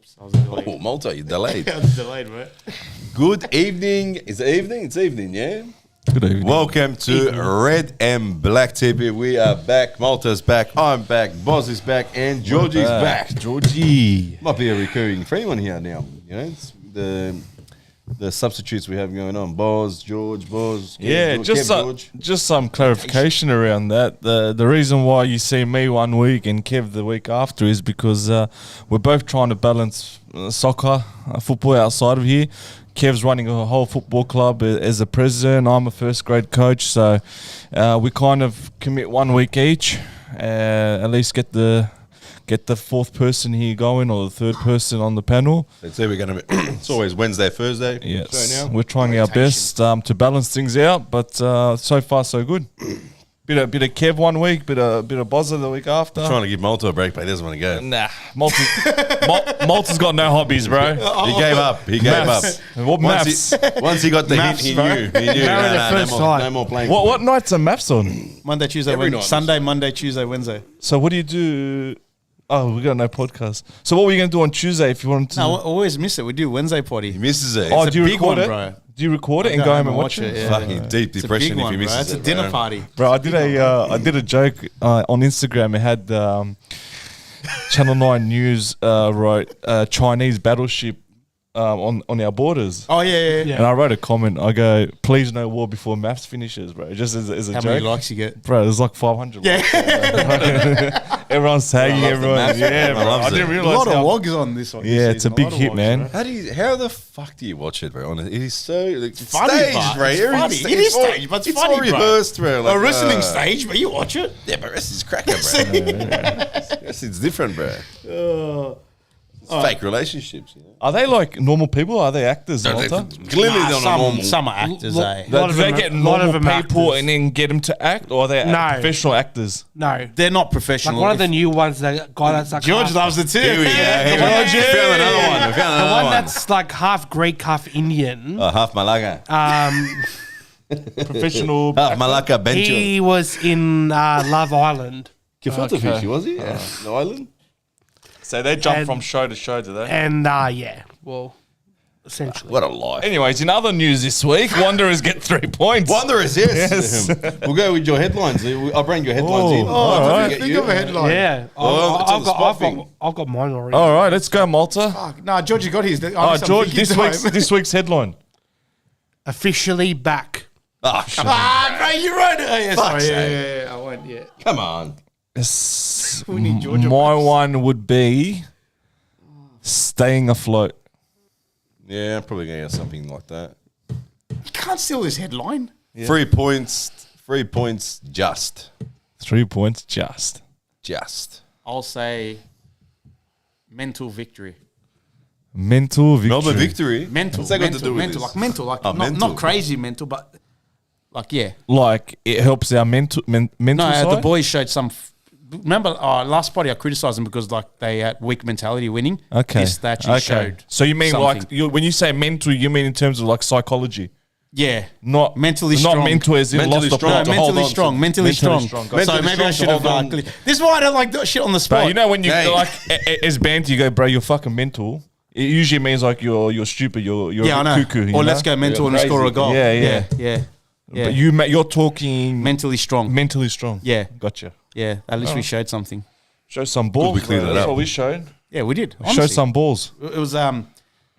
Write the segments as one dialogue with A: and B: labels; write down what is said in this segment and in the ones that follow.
A: I was delayed.
B: Oh, Malta, you're delayed.
A: I was delayed, mate.
B: Good evening. Is it evening? It's evening, yeah?
C: Good evening.
B: Welcome to Red and Black TV. We are back. Malta's back. I'm back. Boz is back. And Georgie's back.
C: Georgie.
B: Might be a recurring free one here now. You know, it's the substitutes we have going on. Boz, George, Boz.
C: Yeah,
B: George.
C: just some clarification around that. The reason why you see me one week and Kev the week after is because we're both trying to balance soccer, football outside of here. Kev's running a whole football club as a president. I'm a first grade coach, so we kind of commit 1 week each. At least get the fourth person here going, or the third person on the panel.
B: Let's say we're going to be. It's always Wednesday, Thursday.
C: Yes, we're trying our best to balance things out, but so far so good. Bit of Kev 1 week, bit of Bozza the week after.
B: Trying to give Malta a break, but he doesn't want to go.
C: Nah, Malta's got no hobbies, bro.
B: He gave up. He gave up.
C: What maths?
B: Once he got the hint, he knew. No more playing.
C: What nights are maths on?
A: Monday, Tuesday, Wednesday. Sunday, Monday, Tuesday, Wednesday.
C: So what do you do? Oh, we got no podcast. So what were you going to do on Tuesday if you wanted to?
A: No, I always miss it. We do Wednesday party.
B: He misses it.
C: Oh, do you
A: big
C: record
A: one,
C: it?
A: bro.
C: Do you record it and go home and watch it?
A: Yeah.
B: Fucking deep
A: It's a
B: depression
A: big one,
B: if he misses
A: bro.
B: it.
A: It's a dinner party.
C: Bro, I did a joke on Instagram. It had Channel 9 News wrote Chinese battleship on our borders.
A: Oh, yeah.
C: And I wrote a comment. I go, please no war before maths finishes, bro. Just as a
A: How
C: joke.
A: many likes you get?
C: Bro, there's like 500 likes. Everyone's tagging everyone.
B: maths,
C: Yeah, bro.
B: loves
C: I didn't
B: it.
A: A
C: realize
A: lot of
C: how...
A: wogs on this one.
C: Yeah, it's a big hit, man.
B: How the fuck do you watch it, bro? It is so like,
A: funny,
B: staged, bro.
A: It's funny. It is staged, but it's funny,
B: all
A: bro.
B: rehearsed, bro. Like,
A: A wrestling stage, but you watch it.
B: Yeah, but wrestling's cracker, bro. Wrestling's different, bro. It's fake relationships, you know.
C: Are they like normal people or are they actors, Malta?
B: Clearly they're not normal.
A: Some are actors, eh?
C: Do they get normal people
D: actors.
C: and then get them to act, or are they
D: No.
C: professional actors?
D: No.
A: They're not professional.
D: Like one of the new ones, the guy that's like
A: George
D: half,
A: loves it too.
B: Here we go.
A: Yeah.
B: We found another one. We found
D: the
B: another
D: one
B: one.
D: that's like half Greek, half Indian.
B: Half Malaga.
C: Professional.
B: Half Malacca Bencho.
D: He was in Love Island,
B: Gefeltefish, was he? The island?
C: So they jump
D: And-
C: from show to show, do they?
D: and well, essentially.
B: What a life.
C: Anyways, in other news this week, Wanderers get 3 points.
B: Wanderers, yes. We'll go with your headlines. I'll bring your headlines in.
C: all right.
A: Think of a headline.
D: Yeah,
B: Well, it's on the spot thing.
D: I've got mine already.
C: All right, let's go, Malta.
A: Fuck. No, George, you got his.
C: George, this week's headline.
D: Officially back.
B: Oh,
A: Bro, you wrote it. Oh, yeah, sorry.
B: Fuck's
A: Yeah, I won't yet.
B: come on.
A: We need Georgia
C: My
A: maps.
C: one would be staying afloat.
B: Yeah, I'm probably going to get something like that.
A: You can't steal this headline.
B: 3 points. 3 points just.
C: 3 points just.
B: Just.
A: I'll say mental victory.
C: Mental victory.
B: Melbourne victory.
A: Mental.
B: What's that got to do with
A: mental.
B: this?
A: Like mental. Like
B: Oh, mental.
A: not crazy mental, but like, yeah.
C: Like, it helps our mental
A: No,
C: side?
A: the boys showed some. Remember, last party I criticised them because like they had weak mentality winning.
C: Okay.
A: This they actually showed.
C: So you mean
A: something.
C: like, when you say mental, you mean in terms of like psychology?
A: Yeah.
C: Not
A: Mentally
C: not
A: strong.
C: mental as in
B: Mentally
C: lost the
B: strong.
C: plot.
B: to hold
A: mentally
B: on
A: strong.
B: to.
A: Mentally strong. So
B: Mentally
A: maybe I
B: strong
A: should
B: to
A: have.
B: hold on.
A: This is why I don't like that shit on the spot.
C: Bro, you know when you
B: Hey.
C: like as banter, you go, bro, you're fucking mental. It usually means like you're stupid. You're
A: yeah, I
C: a
A: know.
C: bit cuckoo.
A: Or let's go mental and
B: crazy.
A: score a goal.
C: Yeah.
A: yeah.
C: But you're talking
A: Mentally strong.
C: mentally strong.
A: Yeah.
C: Gotcha.
A: Yeah. At least we showed something.
C: Show some balls.
B: we cleared
C: bro.
B: it
C: That's
B: up.
C: what we showed.
A: Yeah, we did.
C: Show
A: Honestly.
C: some balls.
A: It was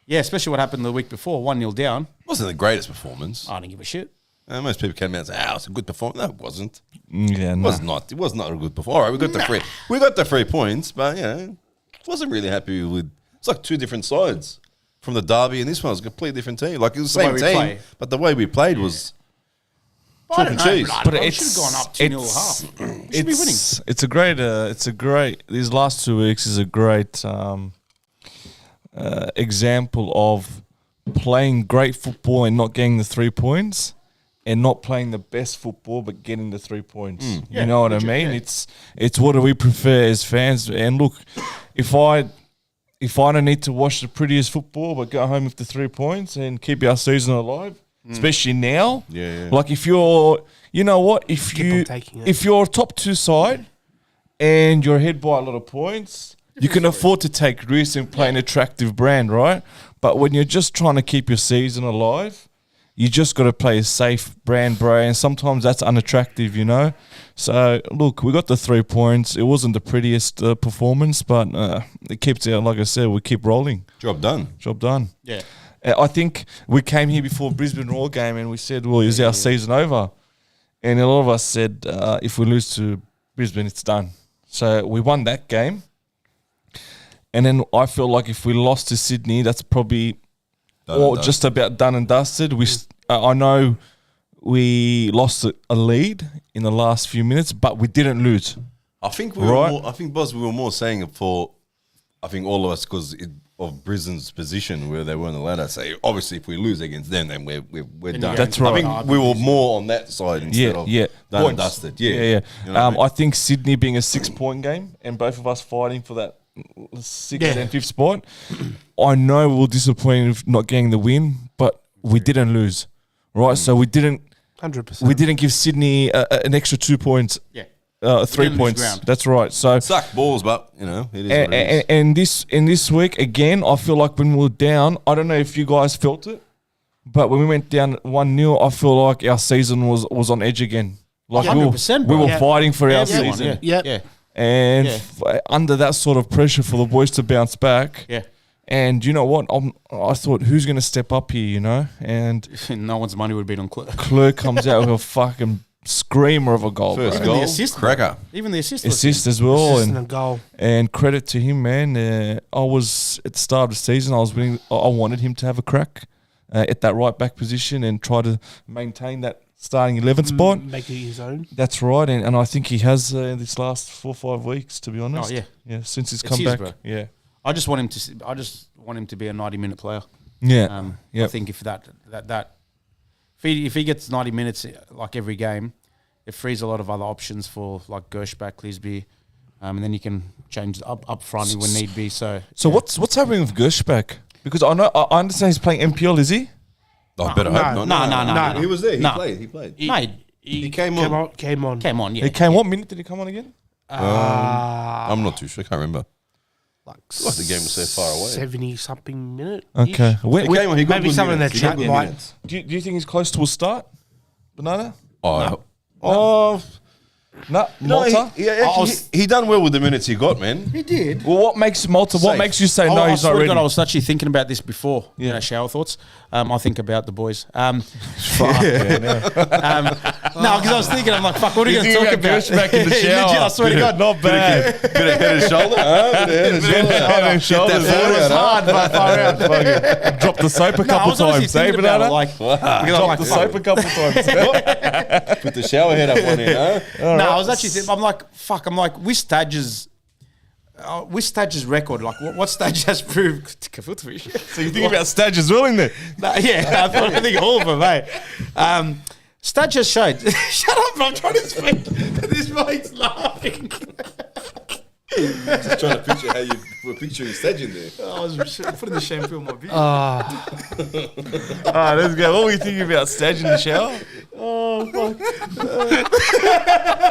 A: especially what happened the week before, 1-0 down.
B: Wasn't the greatest performance.
A: I don't give a shit.
B: Most people came out and said, it's a good performance. No, it wasn't.
C: Yeah,
B: It
C: no.
B: was not. It was not a good performance. All right, we got the 3. We got the 3 points, but, wasn't really happy with. It's like 2 different sides. From the derby and this one was a completely different team. Like, it was the
A: The
B: same
A: way we
B: team,
A: play.
B: but the way we played was
A: I
B: chalk
A: don't
B: and
A: know,
B: cheese.
A: but
C: But
A: we
C: it's
A: should have gone up 2-0 half. We should be winning.
C: It's a great. These last 2 weeks is a great example of playing great football and not getting the 3 points, and not playing the best football but getting the 3 points.
A: Yeah,
C: You know what I
A: legit,
C: mean?
A: yeah.
C: It's what do we prefer as fans? And look, if I don't need to watch the prettiest football but go home with the 3 points and keep our season alive, especially now.
B: Yeah.
C: Like if you're, you know what? If
D: Keep on taking it.
C: if you're a top 2 side and you're ahead by a lot of points, You can afford to take risks and play an attractive brand, right? But when you're just trying to keep your season alive, you just got to play a safe brand, bro. And sometimes that's unattractive, you know? So, look, we got the 3 points. It wasn't the prettiest performance, but it keeps it, like I said, we keep rolling.
B: Job done.
C: Job done.
A: Yeah.
C: I think we came here before Brisbane Roar game and we said, well, is our season over? And a lot of us said, if we lose to Brisbane, it's done. So we won that game. And then I feel like if we lost to Sydney, that's probably just about done and dusted. I know we lost a lead in the last few minutes, but we didn't lose.
B: I think we were more, I think, Boz, we were more saying it for, I think, all of us because of Brisbane's position where they weren't allowed to say, obviously, if we lose against them, then we're done.
C: That's right.
B: I think we were more on that side instead of done and dusted. Yeah.
C: Yeah.
B: You know what I mean?
C: I think Sydney being a 6-point game and both of us fighting for that 6th and 5th spot, I know we were disappointed with not getting the win, but we didn't lose, right? So we didn't
D: 100%.
C: We didn't give Sydney an extra 2 points.
A: Yeah.
C: 3 points.
A: Ground.
C: That's right. So
B: Suck balls, but you know it is what it is.
C: and in this week again, I feel like when we were down, I don't know if you guys felt it, but when we went down 1-0, I feel like our season was on edge again. Like
A: 100%,
C: we were
D: Yeah.
C: fighting for our
A: Everyone,
C: season.
A: Yeah.
D: Yep.
A: Yeah.
C: And
A: Yeah.
C: under that sort of pressure for the boys to bounce back.
A: Yeah.
C: And you know what? I thought, who's going to step up here, you know? And
A: No one's money would have been on Cler.
C: Cler comes out with a fucking screamer of a goal.
B: First
C: bro.
A: Even
B: goal,
A: the assist,
B: cracker.
A: Even the assist. was
C: Assist as well.
D: Assist and a
C: And,
D: goal.
C: and credit to him, man. I was, at the start of the season, I wanted him to have a crack at that right back position and try to maintain that starting 11 spot.
D: Make it his own.
C: That's right. And I think he has in this last 4 or 5 weeks, to be honest.
A: Oh, yeah.
C: Yeah, since he's
A: It's
C: come
A: his,
C: back.
A: bro.
C: Yeah.
A: I just want him to. I just want him to be a 90-minute player.
C: Yeah.
A: I
C: Yep.
A: think if if he gets 90 minutes like every game, it frees a lot of other options for like Gersbach, Clisby, and then you can change up front when need be. So
C: what's happening with Gersbach? Because I understand he's playing MPL, is he?
B: I better hope not.
A: No.
B: He was there. He
A: No.
B: played. He played.
A: He
B: came on.
D: Came on.
A: came on. Yeah,
C: He came. What minute did he come on again?
B: I'm not too sure. I can't remember.
D: Like
B: the game was so far away.
D: 70-something minute.
C: Okay.
B: He came on. He got
D: Maybe
B: good
D: someone in the
B: minutes. He got
D: chat
B: good
D: might.
B: minutes.
C: Do you think he's close to a start? Banana?
B: Oh,
C: No.
B: no,
C: Malta?
B: he done well with the minutes he got, man.
A: he did.
C: Well, what makes Malta? What
B: Safe.
C: makes you say no?
A: I
C: He's
A: swear
C: not
A: to
C: ready.
A: God, I was actually thinking about this before.
C: Yeah.
A: You know, shower thoughts. I think about the boys. No, because I was thinking, I'm like, fuck, what are you going to talk about?
C: Back in the shower.
A: Legit, I swear to God.
C: Not bad.
B: Bit of head and shoulder. Bit of head and shoulder.
C: Shoulders.
B: Get that
A: It was hard, but far out.
C: Drop the soap a
A: No, I
C: couple
A: was honestly
C: times, eh,
A: thinking about it,
C: Banana?
A: like, because I'm
C: Drop
A: like,
C: the
A: fuck.
C: soap a couple times.
B: Put the shower head up on it, huh?
A: No, I was actually thinking, I'm like, fuck, which stages record, like what stage has proved
C: So you think about Stadge as well in there?
A: yeah, I think all of them, mate. Stage has showed. Shut up, I'm trying to speak. This mate's laughing.
B: Just trying to picture how you were picturing Sedge in there.
A: I was putting the shampoo on my beard.
C: Alright, let's go. What were you thinking about Stadge in the shower?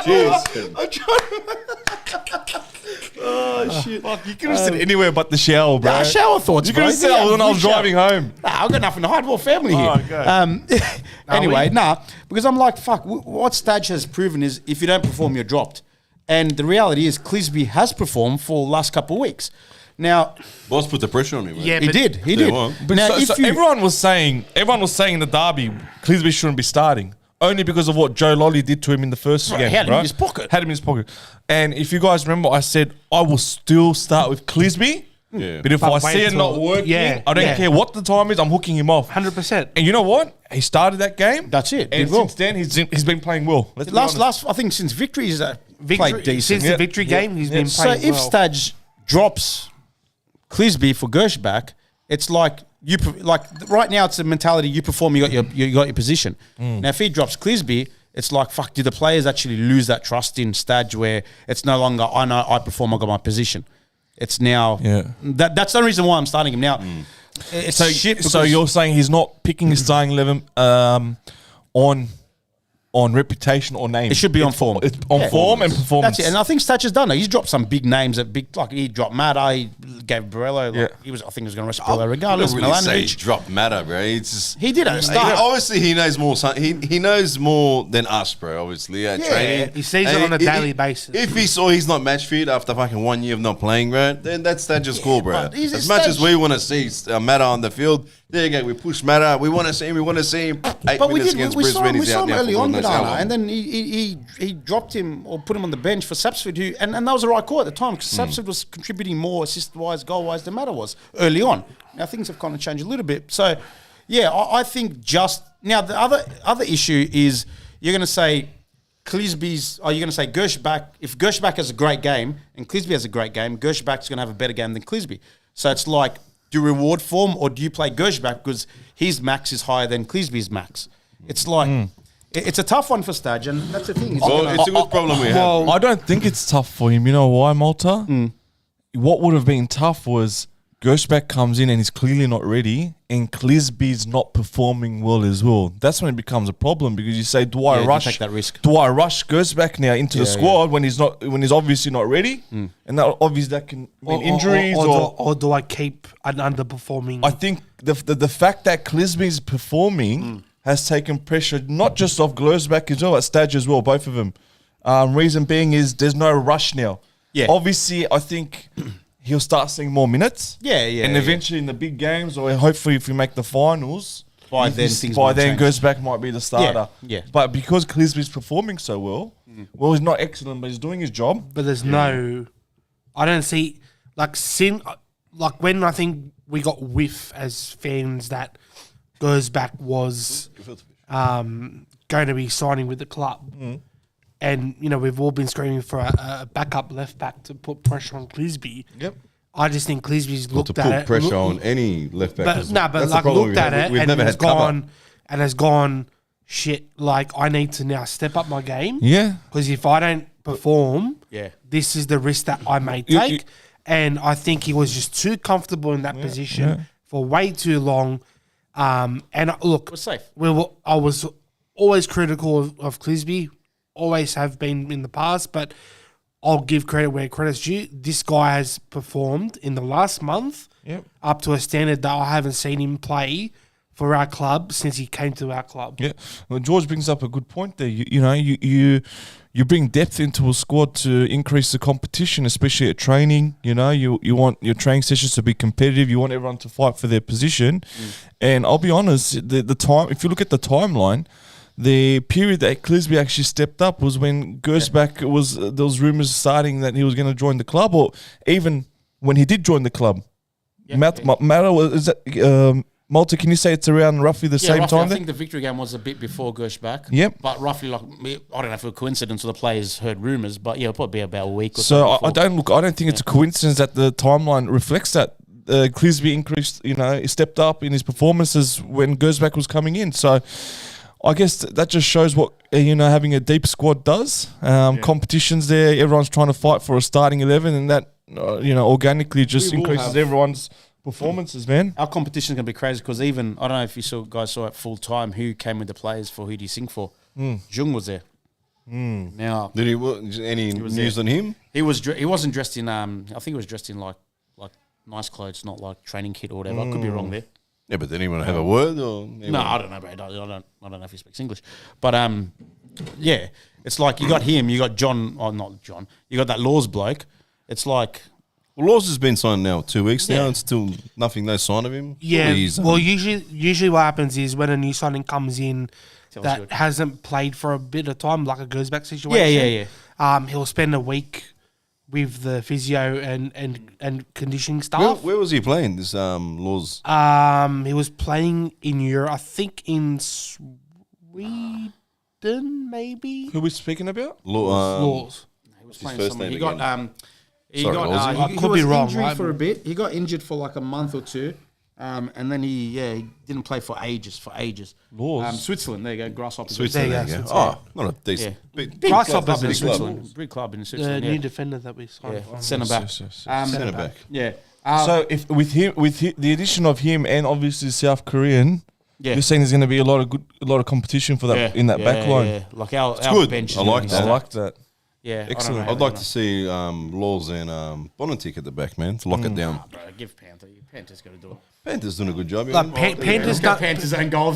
B: Cheers.
A: I'm trying. Oh shit!
C: Fuck, you could have said anywhere but the shower, bro.
A: Nah, shower thoughts.
C: You could have said that when I was driving home.
A: Nah, I've got nothing to hide. We're family here.
C: Oh, okay.
A: Anyway, because I'm like, fuck. What stage has proven is if you don't perform, you're dropped. And the reality is, Clisby has performed for the last couple of weeks. Now,
B: Boss put the pressure on me, man.
D: Yeah,
A: he
D: but
A: did. He
B: Yeah,
A: did.
B: well.
C: But
A: Now,
C: so everyone was saying in the derby, Clisby shouldn't be starting. Only because of what Joe Lolly did to him in the first game.
A: had him in his pocket.
C: Had him in his pocket. And if you guys remember, I said I will still start with Clisby.
B: Yeah.
C: But if
D: But
C: I
D: wait
C: see it
D: till-
C: not working,
D: yeah,
C: I don't
D: yeah.
C: care what the time is, I'm hooking him off.
D: 100%.
C: And you know what? He started that game.
A: That's it.
C: And
A: Did well.
C: since then, he's been playing well. Let's be honest.
A: I think since victory, he's played decent.
D: Since the victory game, he's been
A: So
D: playing
A: if
D: well.
A: Stage drops Clisby for Gersbach, it's like right now it's a mentality: you perform, you got your position. Now if he drops Clisby, it's like fuck. Do the players actually lose that trust in Stage where it's no longer I know I perform, I got my position. It's now that's the reason why I'm starting him now. It's shit.
C: So
A: because-
C: you're saying he's not picking his starting 11 on on reputation or name.
A: It should be on form.
C: It's on form and performance.
A: That's it. And I think Thatcher's done it. He's dropped some big names like he dropped Matta, he gave Barello.
C: Yeah.
A: I think he was going to rest Barello regardless.
B: I don't really say he
A: Milanovic.
B: dropped Matter, bro. It's just,
A: He did at the start.
B: obviously, he knows more. He knows more than us, bro. Obviously, at training,
D: he sees it on a daily basis.
B: If he saw he's not match fit after fucking 1 year of not playing, bro, then that's just cool, bro.
A: but he's
B: As
A: a
B: much as
A: stage-
B: we want to see Matter on the field, there you go. We push Matter. We want to see him. We want to see him. 8
A: But we
B: minutes
A: did.
B: against
A: We saw
B: Brisbane.
A: him, we
B: He's
A: saw
B: out
A: him
B: now
A: early
B: for
A: on,
B: God knows how
A: Vidana,
B: long.
A: and then he dropped him or put him on the bench for Sapsford, and that was the right call at the time because Sapsford was contributing more assist-wise, goal-wise than Matter was early on. Now things have kind of changed a little bit. So, yeah, I think now the other issue is you're going to say Clisby's. Are you going to say Gersbach? If Gersbach has a great game and Clisby has a great game, Gersbach's going to have a better game than Clisby. So it's like, do you reward form or do you play Gersbach because his max is higher than Clisby's max? It's like it's a tough one for Stadge, and that's the thing.
B: Well, it's a good problem we have.
C: I don't think it's tough for him. You know why, Malta? What would have been tough was Gersbach comes in and he's clearly not ready, and Clisby's not performing well as well. That's when it becomes a problem because you say, do I
A: you
C: rush?
A: take that risk.
C: Do I rush Gersbach now into the squad when he's obviously not ready? And that obviously that can mean injuries
D: or do I keep an underperforming?
C: I think the fact that Clisby's performing has taken pressure not just off Gersbach as well, at Stadge as well, both of them. Reason being is there's no rush now.
A: Yeah.
C: Obviously, I think he'll start seeing more minutes. And eventually in the big games, or hopefully if we make the finals,
A: By then things might change.
C: Gersbach might be the starter.
A: Yeah.
C: But because Clisby's performing so well, he's not excellent, but he's doing his job.
D: But there's no, I don't see like when I think we got whiff as fans that Gersbach was going to be signing with the club, and we've all been screaming for a backup left back to put pressure on Clisby.
C: Yep.
D: I just think Clisby's
B: to
D: looked
B: put
D: at it,
B: pressure on any left back.
D: but
B: That's the
D: like
B: problem
D: looked
B: we
D: at
B: have.
D: it
B: We've
D: and
B: never
D: has
B: had cover.
D: gone and has gone shit. Like I need to now step up my game.
C: Yeah.
D: Because if I don't perform,
A: Yeah.
D: this is the risk that I may
C: You-
D: take. And I think he was just too comfortable in that position for way too long. Look,
A: was safe.
D: I was always critical of Clisby, always have been in the past, but I'll give credit where credit's due. This guy has performed in the last month up to a standard that I haven't seen him play for our club since he came to our club.
C: Yeah, well, George brings up a good point there. You bring depth into a squad to increase the competition, especially at training. You want your training sessions to be competitive. You want everyone to fight for their position. And I'll be honest, the time, if you look at the timeline, the period that Clisby actually stepped up was when Gersbach was there was rumours starting that he was going to join the club, or even when he did join the club. Matter was Malta, can you say it's around roughly the same
A: roughly,
C: time?
A: I think the victory game was a bit before Gersbach.
C: Yep.
A: But roughly, I don't know if it was a coincidence or the players heard rumours, but it'll probably be about a week or
C: So
A: so.
C: I don't think it's a coincidence that the timeline reflects that. Clisby increased, he stepped up in his performances when Gersbach was coming in. So I guess that just shows what having a deep squad does. Competitions there, everyone's trying to fight for a starting 11, and that organically just
A: We will
C: increases
A: have-
C: everyone's performances, man.
A: Our competition is going to be crazy because even, I don't know if you guys saw at full time who came with the players for who do you sing for. Jung was there. Now,
B: Did he? Any news on him?
A: he wasn't dressed in, I think he was dressed in like nice clothes, not like training kit or whatever. I could be wrong there.
B: Yeah, but did anyone have a word or?
A: No, I don't know, bro. I don't know if he speaks English. But yeah, it's like you got him, you got John, or not John, you got that Laws bloke. It's like,
B: Well, Laws has been signed now 2 weeks now,
A: Yeah.
B: and still nothing, no sign of him.
D: Yeah,
B: Surely he's,
D: well, usually what happens is when a new signing comes in
A: Tells
D: that
A: you.
D: hasn't played for a bit of time, like a Gersbach situation.
A: yeah.
D: He'll spend a week with the physio and conditioning
B: where,
D: staff.
B: where was he playing? This Laws.
D: He was playing in Europe, I think in Sweden, maybe.
C: Who are we speaking about?
D: Laws.
A: He was
B: His
A: playing
B: first
A: somewhere.
B: name
A: He got
B: again.
A: he
B: Sorry,
A: got
B: Lawsy.
D: I
A: he
D: could
A: was
D: be wrong,
A: injured
D: right?
A: for a bit. He got injured for like a month or two. And then he didn't play for ages.
C: Laws.
A: Switzerland, there you go, Grasshoppers.
B: Switzerland.
D: There you
B: There you
D: go,
B: go. Oh, not a decent.
A: Yeah.
B: Big
D: Grasshoppers
B: club,
D: in
B: big club.
A: Switzerland. Big club in
D: The
A: Switzerland.
D: new
A: Yeah.
D: defender that we signed from.
A: Centre back.
B: Centre back.
A: Yeah.
C: So if with the addition of him and obviously South Korean,
A: Yeah.
C: you're saying there's going to be a lot of competition for that in that back line.
A: Yeah. Like our
B: good.
A: bench. is
B: I like
A: gonna be
B: that.
C: I like that.
A: Yeah,
C: Excellent.
A: I don't
B: I'd
A: know,
B: like to see Laws and Bonnetic at the back, man, to lock it down.
A: Bro, give Panther. Panther's got to do it.
B: Panthers doing a good job.
D: Like, Panthers not.
A: Panther's own goal.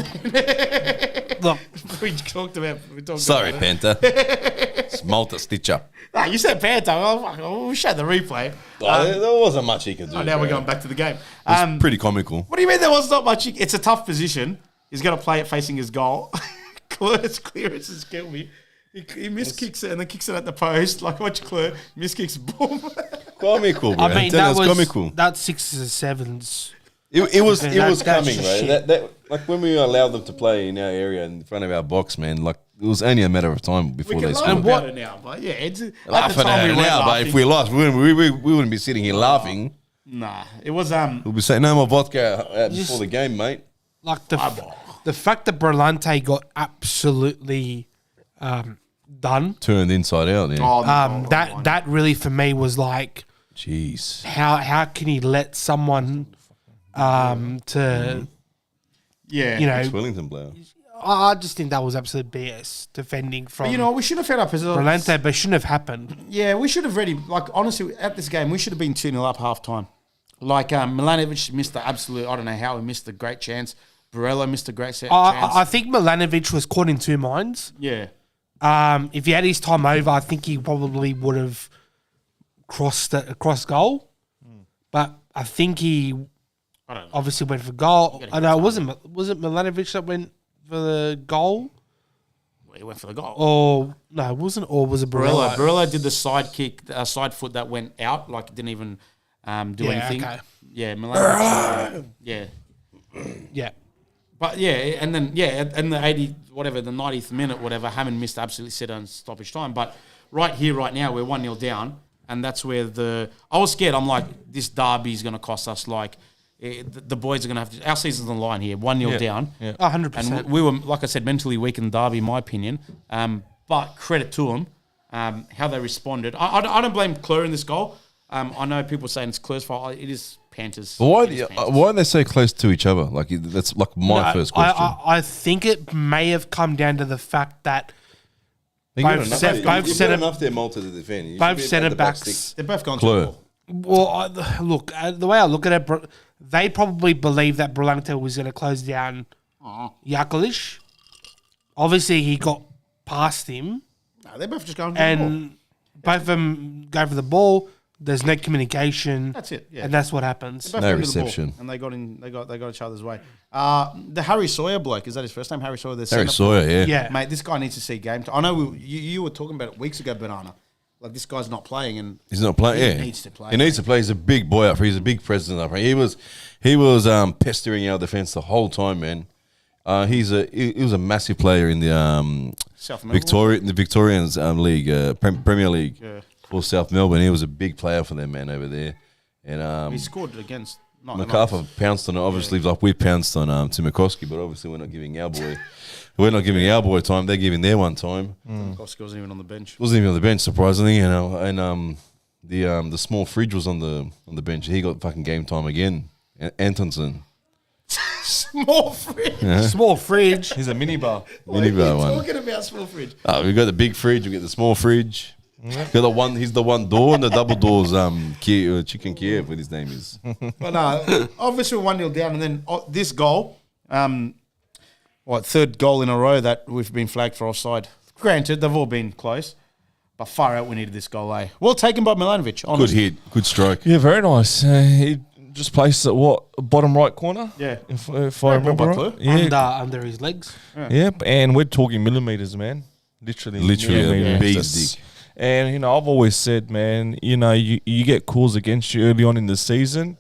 D: Look,
A: we talked about.
B: Sorry,
A: about
B: Panther. It's Malta Stitcher.
A: Nah, you said Panther. Oh, fuck, we'll show the replay.
B: There wasn't much he could do.
A: Now we're
B: bro.
A: going back to the game.
B: It's pretty comical.
A: What do you mean there was not much? It's a tough position. He's got to play it facing his goal. Cler's clearance has killed me. He miskicks it and then kicks it at the post. Like, watch Cler, miskicks, boom.
B: Comical, bro.
D: I mean, that was
B: comical.
D: that 6s and 7s.
B: It was
D: That's
B: coming,
D: just
B: right?
D: shit.
B: That like when we allowed them to play in our area in front of our box, man. Like it was only a matter of time before
A: We
B: they
A: can laugh
B: scored.
A: about it now, but yeah, it's at the
B: Laughing
A: time
B: at
A: we
B: it
A: weren't
B: now, but
A: laughing.
B: if we lost, we wouldn't be sitting here laughing.
A: Nah, it was
B: We'll be saying no more vodka before the game, mate.
D: Like the fact that Brillante got absolutely done.
B: Turned inside out. Yeah.
A: oh,
D: That really for me was like,
B: Jeez.
D: how can he let someone to
A: yeah,
D: you know?
B: Ex-Wellington player.
D: I just think that was absolute BS defending from
A: But you know, we should have fed up as well.
D: Brillante, but it shouldn't have happened.
A: Yeah, we should have really, like, honestly, at this game, we should have been 2-0 up half time. Like, Milanovic missed the absolute, I don't know how he missed the great chance. Barella missed a great chance.
D: I think Milanovic was caught in two minds.
A: Yeah.
D: If he had his time over, I think he probably would have crossed goal. But I think he
A: I don't know.
D: obviously went for goal.
A: gotta
D: I know it wasn't Milanovic that went for the goal,
A: Well, he went for the goal.
D: or no, it wasn't, or was it Barella?
A: Barella did the side kick, side foot that went out, like, didn't even do
D: Yeah,
A: anything.
D: okay.
A: Yeah, Milanovic. Yeah.
D: Yeah,
A: But yeah, and then and the 90th minute, whatever, Hammond missed absolutely set on stoppage time. But right here, right now, we're 1-0 down, and that's where I was scared. I'm like, this derby is going to cost us. Like, the boys are going to have to. Our season's on the line here, 1-0 down.
C: Yeah.
D: 100%.
A: And we were, like I said, mentally weak in the derby, in my opinion. But credit to them, how they responded. I don't blame Cler in this goal. I know people saying it's Cler's fault. It is Panthers.
B: Why
A: It is Panthers.
B: are they so close to each other? Like that's like my first question.
D: I think it may have come down to the fact that
B: You've
D: both
B: got enough-
D: set-
B: you've
D: both
B: got
D: set-
B: enough there, Malta, to defend. You should
D: both
B: be
D: centre
B: at the back
D: backs.
B: six.
A: They're both going
B: Cler.
A: to the ball.
D: Well, look, the way I look at it, they probably believe that Brillante was going to close down Jakalic. Obviously, he got past him,
A: No, they're both just going to the ball.
D: and both of them go for the ball. There's no communication.
A: That's it, yeah.
D: And that's what happens.
A: Both
B: No
A: went to the ball,
B: reception.
A: and they got in. They got each other's way. The Harry Sawyer bloke, is that his first name? Harry Sawyer.
B: Harry
A: centre-
B: Sawyer, yeah.
D: Yeah.
A: Mate, this guy needs to see game time. I know you were talking about it weeks ago, Banana. Like, this guy's not playing, and
B: He's not playing.
A: He
B: Yeah,
A: needs to play.
B: He needs to play. He's a big boy up front. He's a big presence up front. He was pestering our defense the whole time, man. He was a massive player in the
A: South Melbourne.
B: Victorians league, Premier League
A: Yeah.
B: for South Melbourne. He was a big player for them, man, over there. And
A: He scored against
B: Macarthur pounced on it. Obviously, like we pounced on Timokoski, but obviously we're not giving our boy. We're not giving our boy time. They're giving their one time.
A: Koski wasn't even on the bench.
B: Wasn't even on the bench, surprisingly, you know. And the small fridge was on the bench. He got fucking game time again. Antonsen,
A: Small fridge.
D: Small fridge.
C: He's a minibar.
B: minibar one.
A: Talking about small fridge.
B: We got the big fridge. We got the small fridge. Got the one. He's the one door and the double doors. Chicken Kiev, what his name is.
A: But no, obviously we're 1-0 down, and then this goal, third goal in a row that we've been flagged for offside. Granted, they've all been close, but far out we needed this goal, eh? Well taken by Milanovic,
B: Good
A: honestly.
B: hit. Good stroke.
C: Yeah, very nice. He just placed it bottom right corner.
A: Yeah.
C: if I
A: Great ball
C: remember
A: by
C: right.
A: Cler.
C: Yeah,
D: Under his legs.
C: Yep, and we're talking millimeters, man. Literally
B: A
C: millimeters.
B: bee's dick.
C: And, you know, I've always said, man, you know, you get calls against you early on in the season.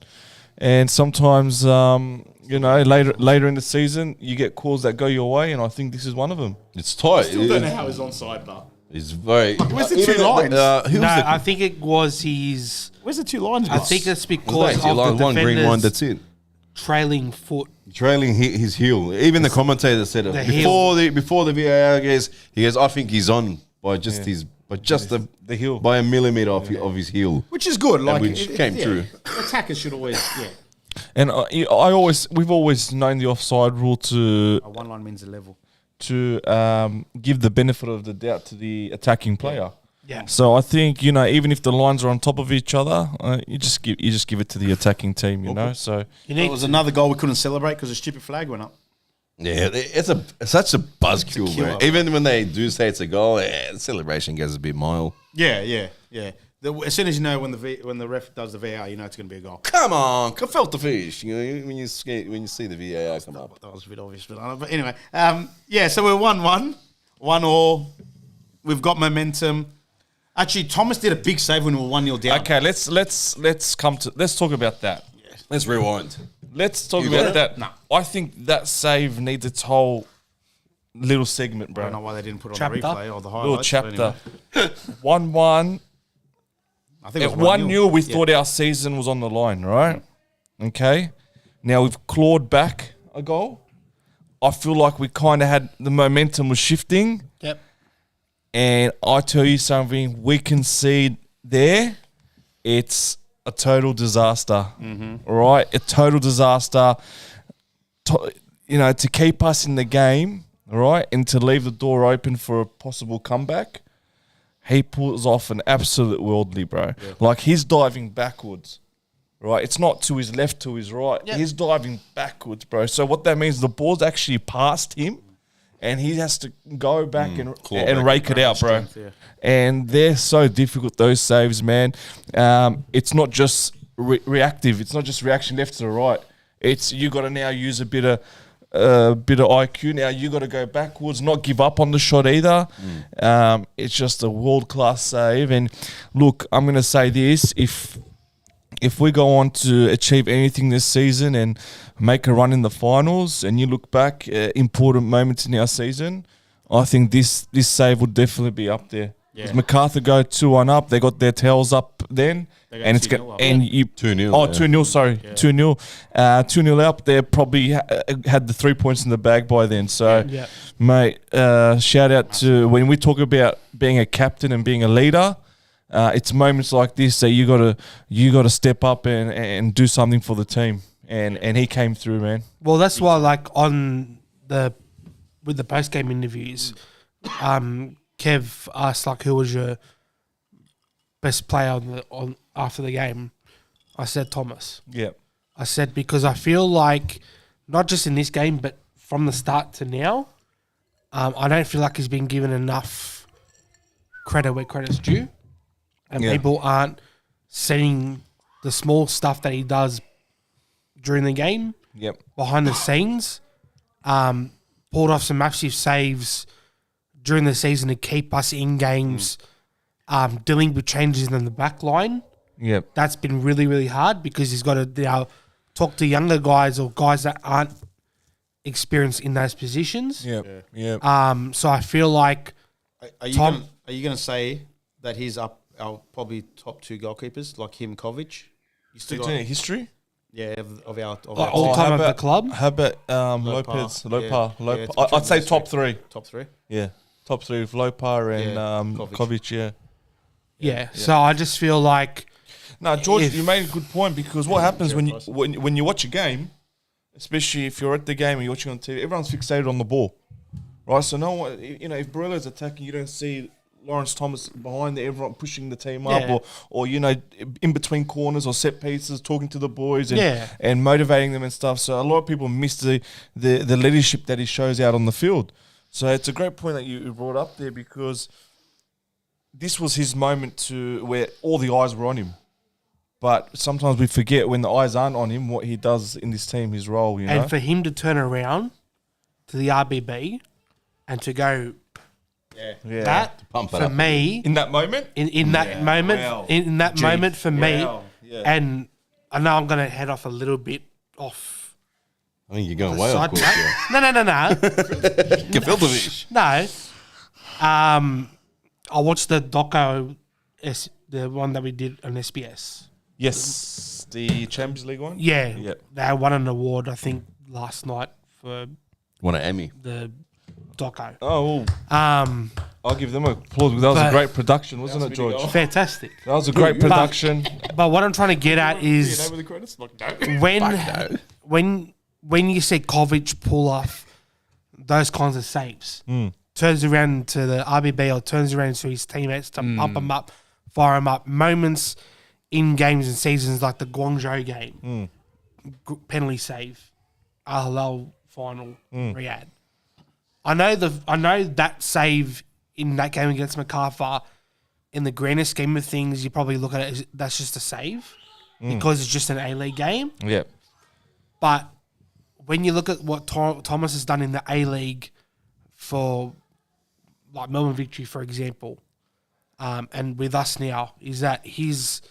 C: And sometimes, you know, later in the season, you get calls that go your way. And I think this is one of them.
B: It's tight.
A: Still don't know how he's onside, but
B: It's very.
A: where's the two lines?
B: Who
D: No,
B: was the,
D: I think it was his.
A: where's the two lines?
D: I
A: guys?
D: think it's
B: was
D: because
B: that?
D: of
B: Line,
D: the
B: one green one.
D: defender's
B: That's it.
D: trailing foot.
B: Trailing his heel. Even the commentator said it
D: The
B: before the VAR goes. He goes, I think he's on by just the
C: heel.
B: by a millimeter of his heel.
A: Which is good. Like,
B: which came true.
A: Attackers should always,
C: And we've always known the offside rule to
A: A one line means a level.
C: give the benefit of the doubt to the attacking player.
D: Yeah.
C: So I think, you know, even if the lines are on top of each other, you just give it to the attacking team, you know. So
A: There was another goal we couldn't celebrate because the stupid flag went up.
B: Yeah, it's such a buzzkill,
A: killer.
B: bro. Even when they do say it's a goal, the celebration goes a bit mild.
A: Yeah. As soon as you know when the ref does the VAR, you know it's going to be a goal.
B: Come on, felt the fish. You know, when you see the VAR come up.
A: That was a bit obvious, but anyway. So we're 1-1, 1-1. We've got momentum. Actually, Thomas did a big save when we were 1-0 down.
C: okay, let's talk about that.
B: Let's rewind.
C: Let's talk
B: You got
C: about
B: it?
C: that.
A: No.
C: I think that save needs its whole little segment,
A: I
C: bro.
A: don't know why they didn't put it on
D: Chapter?
A: the replay or the
C: Little
A: highlights. but
C: chapter.
A: anyway.
C: 1-1.
A: I think it
C: At
A: was
C: 1-0, we thought our season was on the line, right? Okay. Now we've clawed back a goal. I feel like we kind of had the momentum was shifting.
D: Yep.
C: And I tell you something, we concede there, it's a total disaster. All right? A total disaster. To keep us in the game, all right, and to leave the door open for a possible comeback, he pulls off an absolute worldly, bro. Yeah. Like, he's diving backwards, right? It's not to his left, to his right.
D: Yep.
C: He's diving backwards, bro. So what that means, the ball's actually past him, and he has to go back and rake it out, bro.
A: Strength, yeah.
C: And they're so difficult, those saves, man. It's not just reactive. It's not just reaction left to the right. It's you got to now use a bit of IQ. Now you got to go backwards, not give up on the shot either. It's just a world-class save. And look, I'm going to say this: if we go on to achieve anything this season and make a run in the finals, and you look back important moments in our season, I think this save would definitely be up there.
A: Yeah.
C: Macarthur go 2-1 up. They got their tails up then,
A: They go
C: and it's
A: 2-0
C: going
A: up.
C: and you
B: 2-0.
C: Oh, 2-0. Sorry, 2-0. 2-0 up. They probably had the 3 points in the bag by then. So,
D: Yeah.
C: mate, shout out to when we talk about being a captain and being a leader. It's moments like this that you gotta step up and do something for the team. And he came through, man.
D: Well, that's why, like, with the post game interviews, Kev asked like, who was your best player on after the game? I said Thomas.
C: Yeah.
D: I said because I feel like not just in this game, but from the start to now, I don't feel like he's been given enough credit where credit's due, and people aren't seeing the small stuff that he does during the game.
C: Yep.
D: Behind the scenes, pulled off some massive saves during the season to keep us in games, dealing with changes in the back line.
C: Yep.
D: That's been really, really hard because he's got to now talk to younger guys or guys that aren't experienced in those positions.
C: Yep. Yep.
D: So I feel like
A: Are you
D: Tom-
A: going to say that he's up our probably top two goalkeepers like him, Kovic? You still got,
C: history?
A: yeah, of our
D: like all time of the club.
C: How about Lopez? I'd say top three.
A: top three.
C: Yeah. Top three with Lopa and
A: Kovic.
C: Kovic, yeah.
D: Yeah. So I just feel like
C: No, George,
D: If-
C: you made a good point because what happens when you watch a game, especially if you're at the game and you're watching on TV, everyone's fixated on the ball, right? So no one, if Barella's attacking, you don't see Lawrence Thomas behind there, everyone pushing the team up,
D: Yeah.
C: or in between corners or set pieces, talking to the boys and
D: Yeah.
C: and motivating them and stuff. So a lot of people miss the leadership that he shows out on the field. So it's a great point that you brought up there because this was his moment to where all the eyes were on him. But sometimes we forget when the eyes aren't on him what he does in this team, his role, you know.
D: and for him to turn around to the RBB and to go
C: Yeah.
D: that
B: Pump it
D: for
B: up.
D: me
C: In that moment?
D: in that moment
C: Wow.
D: in that
C: Gee.
D: moment for me,
C: Wow. Yeah.
D: and I know I'm going to head off a little bit off.
B: I think you're going way off
D: side
B: course.
D: track.
B: Yeah.
D: No.
B: Gefiltovich.
D: No. I watched the doco, the one that we did on SBS.
C: Yes. The Champions League one?
D: Yeah.
C: Yep.
D: They won an award, I think, last night for
B: Want an Emmy?
D: the doco.
C: Oh, I'll give them applause because that was a
D: But-
C: great production, wasn't it, George?
D: Fantastic.
C: That was a great production.
D: But what I'm trying to get at is when you see Kovic pull off those kinds of saves, turns around to the RBB or turns around to his teammates to pump him up, fire him up. Moments in games and seasons like the Guangzhou game, penalty save, Al Hilal final, Riyadh. I know that save in that game against Macarthur, in the grander scheme of things, you probably look at it as that's just a save because it's just an A-League game.
C: Yeah.
D: But when you look at what Thomas has done in the A-League for, like Melbourne Victory, for example, and with us now, is that his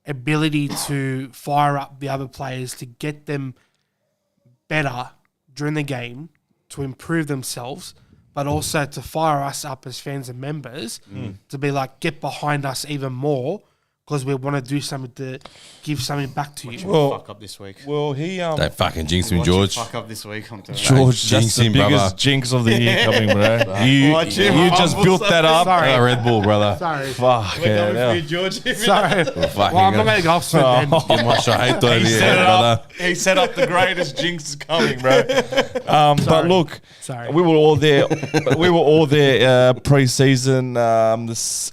D: ability to fire up the other players to get them better during the game, to improve themselves, but also to fire us up as fans and members to be like, get behind us even more because we want to do something to give something back to you.
C: Well,
A: Fuck up this week.
C: Well, he
B: Don't fucking jinx me,
A: Watch him
B: George.
A: Fuck up this week. I'm telling you.
C: George,
B: Jinx
C: that's the
B: him,
C: biggest
B: brother.
C: jinx of the year coming, bro. You
A: Watch him,
C: just
A: humble
C: built that up.
D: Sorry.
B: Red Bull, brother.
D: Sorry.
C: Fuck yeah.
A: Coming for you, George.
D: Sorry.
B: Fucking
D: Well, I'm not going to go off soon then.
B: Give my shot hate over
C: He
B: here,
C: set it
B: brother.
C: up. He set up the greatest jinx is coming, bro. But look,
D: Sorry.
C: we were all there. Pre-season, this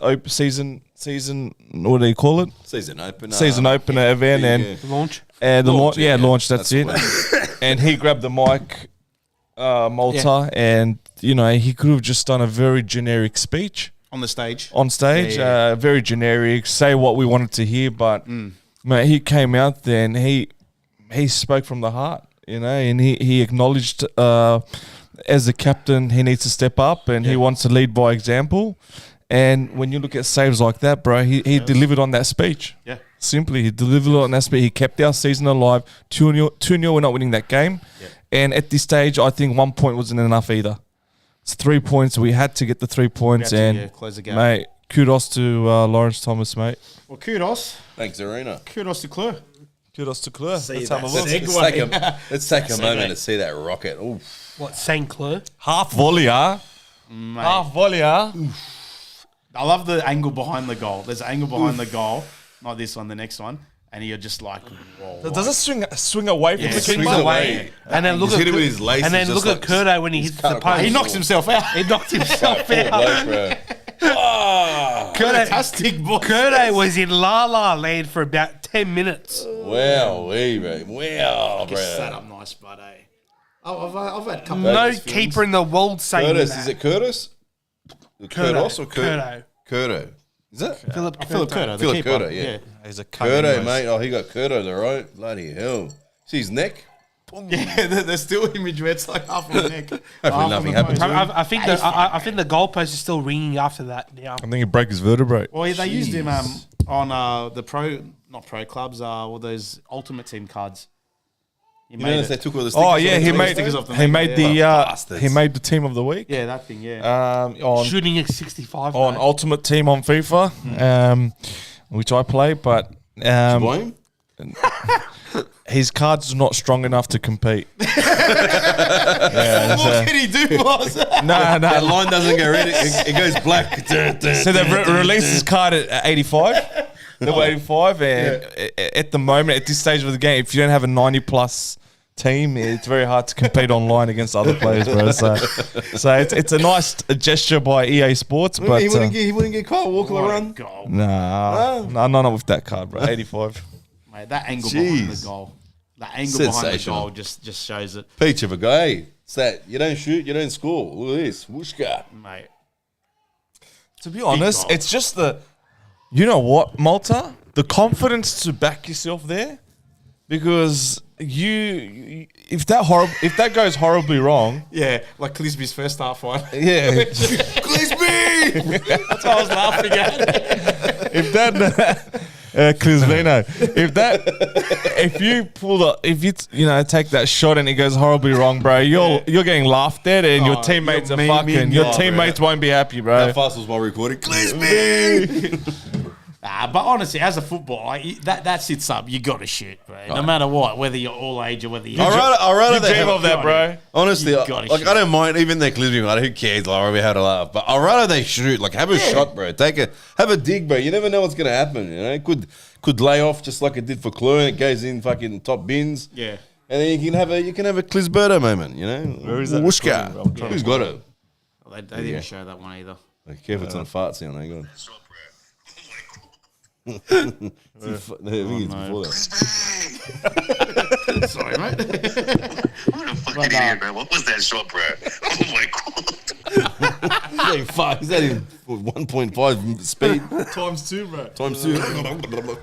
C: season. What do you call it?
B: Season opener.
C: Season opener event, and
D: Launch.
C: the launch.
B: yeah.
C: Launch. That's it. And he grabbed the mic, Malta, and he could have just done a very generic speech
A: On the stage.
C: on stage,
A: Yeah.
C: very generic, say what we wanted to hear, but mate, he came out there and he spoke from the heart, and he acknowledged as a captain he needs to step up and he wants to lead by example. And when you look at saves like that, bro, he delivered on that speech.
A: Yeah.
C: Simply, he delivered on that speech. He kept our season alive. 2-0, we're not winning that game.
A: Yeah.
C: And at this stage, I think 1 point wasn't enough either. It's 3 points. We had to get the 3 points.
A: We had to,
C: And
A: close the gap.
C: mate, kudos to Lawrence Thomas, mate.
A: Well, kudos.
B: Thanks, Arena.
A: Kudos to Cler.
C: Kudos to Cler. Let's have a
B: Let's,
C: look.
B: let's take a moment to see that rocket. Ooh.
D: What, St. Clair?
C: Half volley, huh? Half volley, huh?
A: I love the angle behind the goal. There's an angle behind the goal. Not this one, the next one. And you're just like, whoa.
C: Does it swing away from
A: Yeah,
C: the
A: swings
C: keeper?
A: away.
D: And then look
B: He's
D: at
B: hit it with his laces,
D: and then
B: just
D: look at
B: like-
D: Kurdo when he hits the
B: cut
D: post.
A: He knocks himself out.
D: He knocked himself out.
A: Fantastic, boy.
D: Kurdo was in La La Land for about 10 minutes.
B: Wow, bro. Wow,
A: Set
B: bro.
A: up nice, but I've had a couple
D: No
A: of these
D: keeper in the world saying
B: Curtis,
D: that.
B: is it Curtis? Curtis or
D: Kurdo.
B: Curdo. Is it?
A: Philip
D: Kurdo.
A: Curto, the
B: Philip
A: keeper.
B: Curto, yeah.
C: He's a
B: Curdo, mate. Oh, he got Curto, all right. Bloody hell. See his neck?
A: Yeah, there's still image where it's like half on the neck.
B: Hopefully nothing happened to him.
D: I think I think the goalpost is still ringing after that now.
C: I think he broke his vertebrae.
A: Well, they used him on the not pro clubs, all those Ultimate Team cards. He
B: You
A: made
B: notice they
A: it.
B: took all the stickers
C: Oh
B: off
C: yeah,
B: the
C: he
B: team?
C: made
A: stickers off the
C: he
A: neck,
C: made
A: yeah.
C: the he made the team of the week.
A: Yeah, that thing, yeah.
C: On
D: Shooting at 65.
C: on
D: mate.
C: Ultimate Team on FIFA, which I play, but
B: Why?
C: his card's not strong enough to compete.
A: What can he do, boss?
C: No,
B: That
C: no.
B: line doesn't go red. It goes black.
C: So they've released his card at 85. Level 85, and at the moment, at this stage of the game, if you don't have a 90+ team, it's very hard to compete online against other players, bro. So it's a nice gesture by EA Sports, but
B: he wouldn't get Kyle Walker a run.
A: Goal.
C: no, not with that card, bro. 85.
A: Mate, that angle behind the
B: Jeez.
A: goal. That angle behind the
B: Sensational.
A: goal just shows it,
B: Peach of a guy. Hey, it's that. You don't shoot, you don't score. Look at this. Whooshka.
A: mate.
C: To be honest,
A: goal.
C: it's just you know what, Malta? The confidence to back yourself there, because if that goes horribly wrong,
A: Yeah, like Clisby's first half one.
C: yeah.
A: Clisby! That's what I was laughing at.
C: If that Clisvino, if you take that shot and it goes horribly wrong, bro, you're getting laughed at, and your teammates
A: you're
C: are fucking.
A: memeing
C: Your
A: up,
C: teammates won't be happy, bro.
B: That fast was my recording. Clisby!
A: But honestly, as a footballer, that sits up. You got to shoot, bro. No matter what, whether you're all age or whether you're.
B: I'd rather they
C: Dream
B: have
C: of that, bro.
B: Honestly,
A: You gotta
B: like
A: shoot.
B: I don't mind even their clipping. Like, who cares? Like, we had a laugh, but I'd rather they shoot. Like, have a shot, bro. Have a dig, bro. You never know what's gonna happen. You know, it could lay off just like it did for Cler, and it goes in fucking top bins.
A: Yeah.
B: And then you can have a Clisberto moment. You know,
C: Where is that
B: Wooshka.
C: recording? I'm
B: Who's got it?
A: They didn't show that one either.
B: Like, careful, it's on a fart sound. Hang on. I think it's before that.
A: Sorry, mate.
E: What a fucking idiot, man. What was that short prayer? Oh my god.
B: Is that in 1.5 speed
C: Times 2, bro.
B: times 2?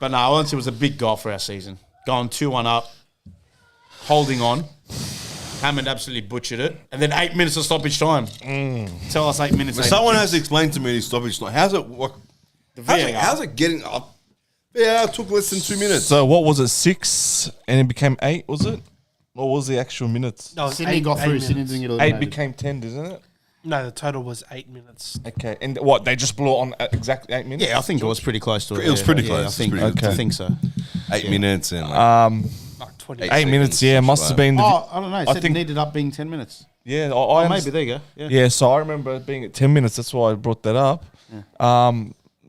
A: But no, honestly, it was a big goal for our season. Going 2-1 up, holding on. Hammond absolutely butchered it. And then 8 minutes of stoppage time. Tell us 8 minutes.
B: Someone has explained to me this stoppage time. How's it work? How's it getting up? Yeah, it took less than 2 minutes.
C: So what was it? 6 and it became 8, was it? What was the actual minutes?
D: No,
F: Sydney got through. Sydney didn't get
C: 8
F: eliminated.
C: became 10, didn't it?
D: No, the total was 8 minutes.
C: Okay, and what, they just blew it on at exactly 8 minutes?
A: Yeah, I think it was pretty close to it.
B: It was pretty
A: Yeah,
B: close.
A: I
B: It's
A: think,
B: pretty
C: close.
A: I think so.
B: 8 minutes and like,
D: Like 20.
C: 8 minutes, yeah, must have been the...
A: Oh, I don't know. It
C: I
A: said
C: think-
A: it needed up being 10 minutes.
C: Yeah,
A: Oh, maybe. There you go. Yeah.
C: Yeah, so I remember it being at 10 minutes. That's why I brought that up.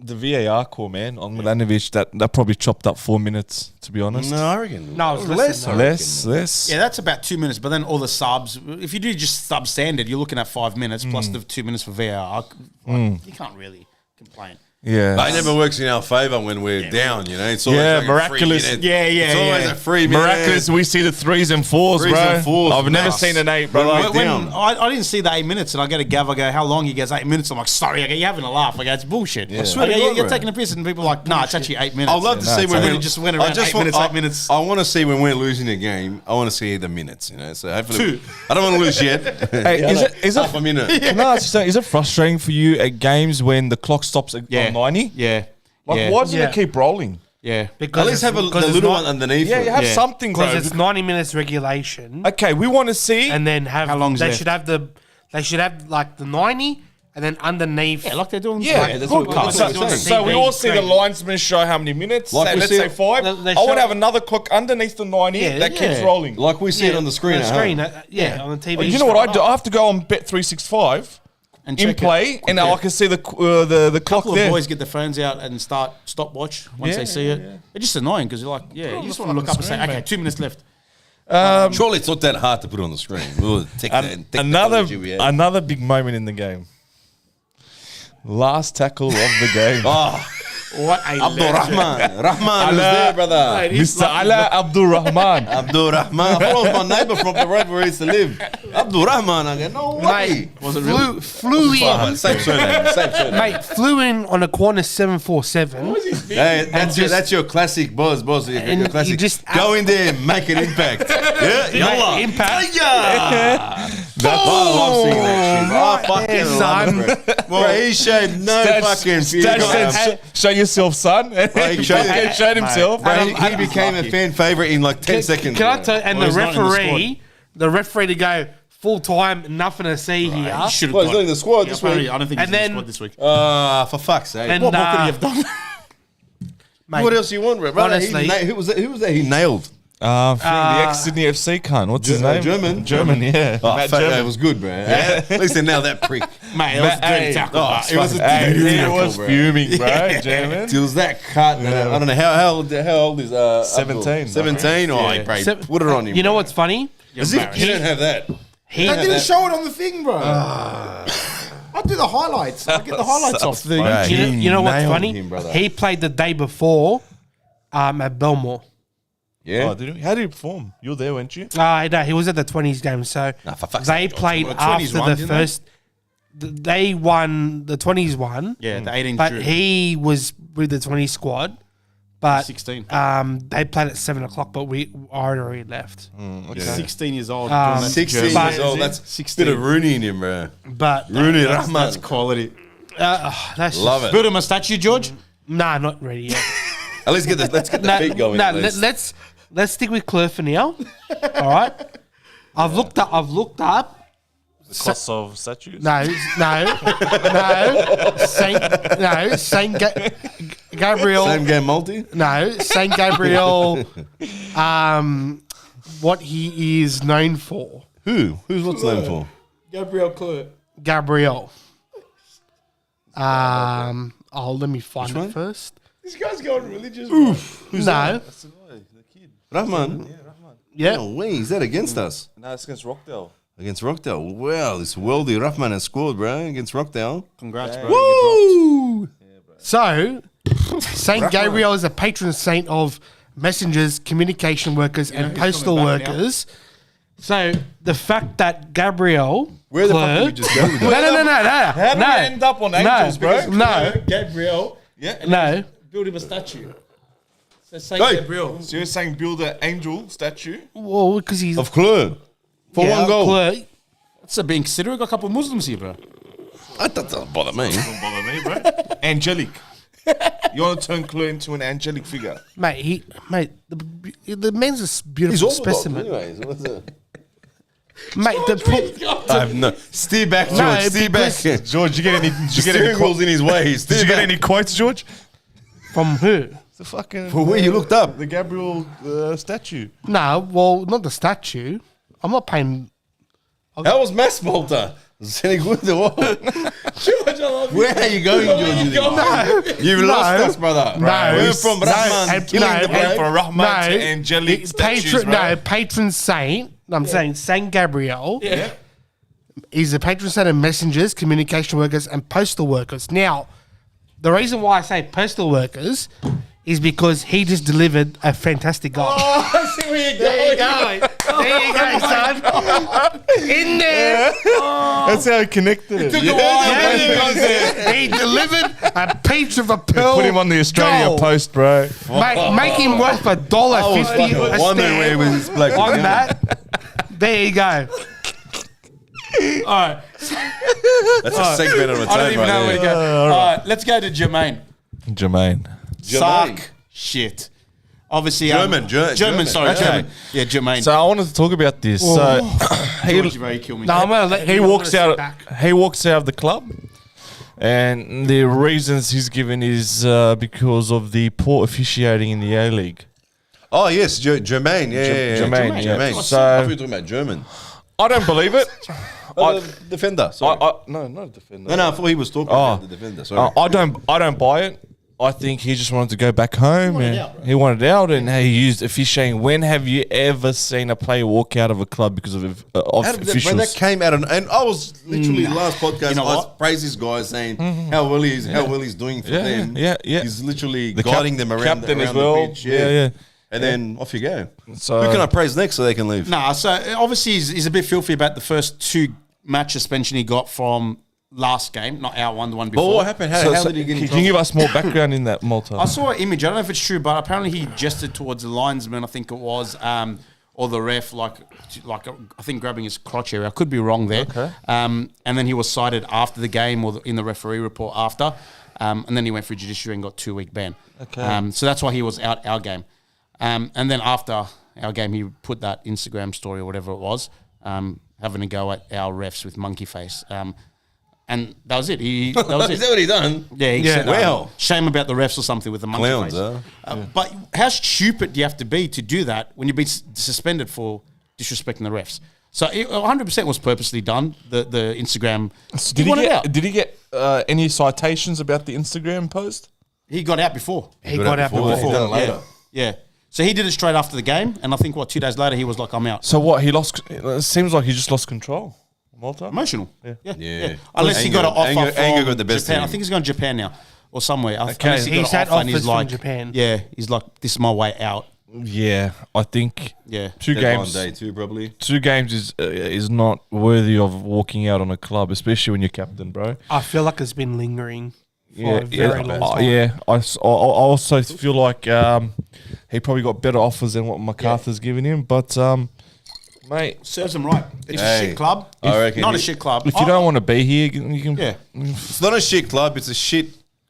C: The VAR call, man, on Milanovic, that probably chopped up 4 minutes, to be honest.
B: no, I reckon.
D: No, it was less than that.
C: Less.
A: Yeah, that's about 2 minutes. But then all the subs, if you do just sub standard, you're looking at 5 minutes plus the 2 minutes for VAR. You can't really complain.
C: Yeah.
B: But it never works in our favour when we're down, you know. It's always
C: Yeah,
B: like
C: miraculous.
B: A 3 minute,
A: Yeah, yeah,
B: It's always
A: yeah.
B: a 3 minute.
C: Miraculous, we see the 3s and 4s,
B: Threes
C: bro.
B: and fours,
C: I've never
B: nice.
C: seen an 8, bro.
B: When-
A: When
B: down.
A: I didn't see the 8 minutes, and I get a gav, I go, how long? He goes, 8 minutes. I'm like, sorry, I go, you're having a laugh. I go, it's bullshit. I
B: swear to
A: go,
B: God,
A: you're
B: bro.
A: taking a piss, and people are like, nah, it's actually 8 minutes.
B: I'd love to see when
A: we
B: we
A: just went around 8 minutes, 8 minutes.
B: I want to see when we're losing a game. I want to see the minutes, you know. So hopefully,
A: 2.
B: I don't want to lose yet.
C: Hey, is
B: half a
C: it,
B: minute?
C: can I ask you something? Is it frustrating for you at games when the clock stops at
A: Yeah.
C: on 90?
A: Yeah.
C: Like,
A: yeah.
C: why doesn't
D: Yeah.
C: it keep rolling?
A: Yeah.
B: At least have the little one underneath.
C: Yeah,
B: it.
C: you have
A: Yeah.
C: something, bro.
D: Because it's 90 minutes regulation.
C: Okay, we want to see...
D: And then have
A: How long's
D: they
A: left?
D: should have like the 90 and then underneath.
A: Yeah, like they're doing
C: Yeah,
A: that's
C: good.
A: what we're
C: So,
A: doing.
C: so we all see the linesman show how many minutes.
B: Like
C: Say,
B: we
C: let's
B: see
C: say
B: it-
C: 5.
D: They
C: I want
D: show-
C: to have another clock underneath the 90
D: Yeah,
C: that keeps
A: yeah.
C: rolling.
B: Like we see it on the screen.
D: On the
B: at
D: screen,
B: home.
D: on the TV.
C: You know what I do? I have to go on Bet365
A: And
C: in
A: check it.
C: play, and I can see the
A: A
C: clock
A: couple
C: there.
A: of boys get their phones out and start stopwatch once they see it. It's just annoying because you're like, you just want to look up and say, okay, 2 minutes left.
B: Surely it's not that hard to put on the screen. We'll take that
C: Another
B: technology we have.
C: another big moment in the game. Last tackle of the game.
A: What a
B: Abdul
A: legend.
B: Rahman was there, brother.
C: Mr. Ala Abdul Rahman.
B: Abdul Rahman. I thought it was my neighbour from the road where he used to live. Abdul Rahman. I go, no way.
A: Was it really?
D: Flew in,
B: Same surname.
D: mate. Flew in on a corner 747.
B: Hey,
D: just-
B: that's your classic, boss.
D: And
B: Your classic.
D: you just-
B: Go in there, and make an impact. Yeah, yalla.
D: Impact.
B: Yeah. I love seeing that shit. I fucking
D: Yeah,
B: love it, bro. Bro, he showed no fucking fear.
C: Show yourself, son. He showed himself.
B: Bro, he became a fan favourite in like 10 seconds.
D: Can I tell you, and
A: Well,
D: the
A: he's not in the
D: referee to go full time, nothing to see here.
A: He should have
B: Well, he's
A: got
B: not in the squad this
A: apparently,
B: week.
A: I don't think he's
D: And
A: in the
D: then-
A: squad this week.
B: For fuck's sake.
D: And,
A: What more could he have done?
D: Mate,
B: What else you want, bro?
D: honestly-
B: Who was that? He nailed.
C: The ex-Sydney FC cunt. What's his name?
B: German.
C: yeah.
B: Oh,
C: Matt
B: fuck,
C: German.
B: that was good, bro. At least they nailed that prick.
A: Mate, it was a dirty
C: Hey.
A: tackle.
B: Oh,
A: but
B: it was a
C: Hey,
B: dirty
C: he
B: tackle,
C: was
B: bro.
C: fuming, bro, German.
B: It was that cut. I don't know how old is
C: 17,
B: 17. Oh,
A: Yeah.
B: bro,
D: Seven-
B: put it on him.
D: You know
B: bro.
D: what's funny?
B: As if you don't have that.
D: He
A: They didn't show it on the thing, bro. I do the highlights. I get the highlights off the.
B: Right.
D: you know what's
B: nailed
D: funny?
B: him, brother.
D: He played the day before at Belmore.
B: Yeah.
C: Oh, did he? How did he perform? You were there, weren't you?
D: No, he was at the 20s game, so
B: Nah, for fuck's
D: they
B: sake,
D: played
A: Well, 20s
D: after
A: won,
D: the
A: didn't they?
D: first. They won the 20s one,
A: Yeah, the 18
D: but
A: drew.
D: he was with the 20 squad. But
A: 16.
D: they played at 7 o'clock, but I already left.
A: 16 years old.
D: Um,
A: doing that to
B: 16
A: Germany.
B: years old. That's
A: 16.
B: a bit of Rooney in him, bro.
D: But
B: Rooney
A: That's
B: Rahman.
A: quality.
D: that's
B: Love it.
A: Build him a statue, George.
D: Nah, not ready yet.
B: Let's get the feet going.
D: No,
B: at least.
D: let's stick with Cler for now. All right. I've looked up.
C: The cost of statues?
D: No. Saint Gabriel.
B: Same game multi?
D: No, Saint Gabriel. What he is known for.
B: Who? Who's what's known for?
A: Gabriel Cler.
D: Gabriel. Let me find
B: Which one?
D: it first.
A: This guy's going religious.
D: No.
C: That's the boy, the kid.
B: Rahman.
D: Yeah.
B: No way. Is that against us?
C: No, it's against Rockdale.
B: Against Rockdale. Wow, this worldly Rahman has scored, bro, against Rockdale.
A: Congrats, bro.
B: Woo!
D: So, Saint Gabriel is a patron saint of messengers, communication workers, and postal workers. So, the fact that Gabriel.
B: Where the fuck
D: Cler-
B: did we just go with
D: No,
B: that?
C: How did we end up on angels, bro?
D: No,
A: Gabriel.
C: Yeah.
D: no.
A: Build him a statue. So Saint
B: Hey.
A: Gabriel.
C: So you're saying build an angel statue?
D: Well, because he's
B: Of Cler. For one goal.
D: Cler-
A: That's a being considerate. Got a couple of Muslims here, bro.
B: That doesn't bother me.
C: Don't bother me, bro. Angelic. You want to turn Cler into an angelic figure?
D: mate, the man's a beautiful
B: He's Orthodox
D: specimen.
B: anyways. What's that?
D: Mate,
B: I have no. Steer back, George.
D: No,
B: Steer back.
D: because-
C: George, you get any? Did you get
B: Steering
C: any?
B: wheel's in his way. Steer
C: Did you get
B: back.
C: any quotes, George?
D: from who?
C: The fucking.
B: For where you looked up.
C: The Gabriel statue.
D: No, well, not the statue. I'm not paying.
B: How was Mass Malta? Was it any good or what?
A: George, I love you.
B: Where are you going, George?
D: No,
B: You've lost us, brother.
D: No.
B: We're from Rahman killing the
C: and
B: break.
C: for Rahman to angelic statues, bro.
D: patron saint. I'm saying Saint Gabriel. Yeah. He's a patron saint of messengers, communication workers, and postal workers. Now, the reason why I say postal workers is because he just delivered a fantastic goal.
A: Oh, I see where you're
D: There you
A: going.
D: go. There you go, son. In there.
C: That's how he connected it.
D: He delivered a peach of a pearl.
C: Put him on the Australia
D: goal.
C: Post, bro.
D: Make him worth $1.50 a
B: Wondering where
D: stamp
B: was this black
D: on that. There you go.
A: All right.
B: That's a segment on its
A: I don't
B: own
A: even know where
B: right
A: to
B: there.
A: go. All right, let's go to Jermaine.
C: Jermaine.
A: Suck shit. Obviously,
B: German.
A: Sorry,
B: Okay.
A: German. Yeah, Jermaine.
C: So I wanted to talk about this. So
A: George, you kill me.
D: No, I'm gonna let
C: he
D: I'm
C: walks
D: gonna sit
C: out.
D: back.
C: He walks out of the club, and the reasons he's given is because of the poor officiating in the A-League.
B: Oh, yes, Jermaine. Yeah,
C: Jermaine, yeah.
B: Jermaine.
C: So-
B: I thought you were talking about German.
C: I don't believe it.
B: Defender. Sorry.
C: No, not a defender.
B: No, I thought he was talking about the defender. Sorry.
C: I don't buy it. I think he just wanted to go back home and he wanted out and he used officiating. When have you ever seen a player walk out of a club because of officials?
B: When that came out, and I was literally last podcast.
A: You know
B: I
A: what?
B: praised this guy saying how well he's doing for them.
C: Yeah.
B: He's literally
C: The
B: guiding them around,
C: captain
B: around
C: as well.
B: the pitch.
C: Yeah.
B: And then off you go.
C: So
B: Who can I praise next so they can leave?
A: Nah, so obviously he's a bit filthy about the first 2-match suspension he got from last game, not our one, the one
B: But
A: before.
B: what happened? How did he get in
C: can you give
B: trouble?
C: us more background in that, Malta?
A: I saw an image. I don't know if it's true, but apparently he gestured towards the linesman. I think it was, or the ref, like I think grabbing his crotch area. I could be wrong there.
C: Okay.
A: And then he was cited after the game or in the referee report after, and then he went for judiciary and got 2-week ban.
C: Okay.
A: So that's why he was out our game. And then after our game, he put that Instagram story or whatever it was, having a go at our refs with monkey face. And that was it. That was
B: Is
A: it.
B: that what he done?
A: Yeah, he said,
B: Wow.
A: shame about the refs or something with the monkey
B: Clowns,
A: face. But how stupid do you have to be to do that when you've been suspended for disrespecting the refs? So it 100% was purposely done. The Instagram.
C: Did
A: he wanted out.
C: Did he get any citations about the Instagram post?
A: He got out before.
D: He got out before.
B: He done it later.
A: Yeah. So he did it straight after the game, and I think 2 days later he was like, "I'm out."
C: So what? He lost. It seems like he just lost control. Malta.
A: Emotional.
B: Yeah.
A: Unless he got an offer from
B: Anger got the best
A: Japan.
B: of
A: I
B: him.
A: think he's going to Japan now or somewhere.
C: Okay.
A: Unless he
D: He's
A: got
D: had
A: an offer and he's
D: offers from
A: like,
D: Japan.
A: Yeah, he's like, "This is my way out."
C: Yeah, I think
A: Yeah.
C: two
B: Deadline
C: games.
B: day too, probably.
C: 2 games is not worthy of walking out on a club, especially when you're captain, bro.
D: I feel like it's been lingering for a very long time.
C: Yeah. I also feel like he probably got better offers than what Macarthur's giving him, but mate,
A: Serves him right. It's a
B: Hey,
A: shit club.
B: I reckon
A: Not a
B: he-
A: shit club.
C: if you don't want to be here, you can.
A: Yeah.
B: It's not a shit club. It's a shit.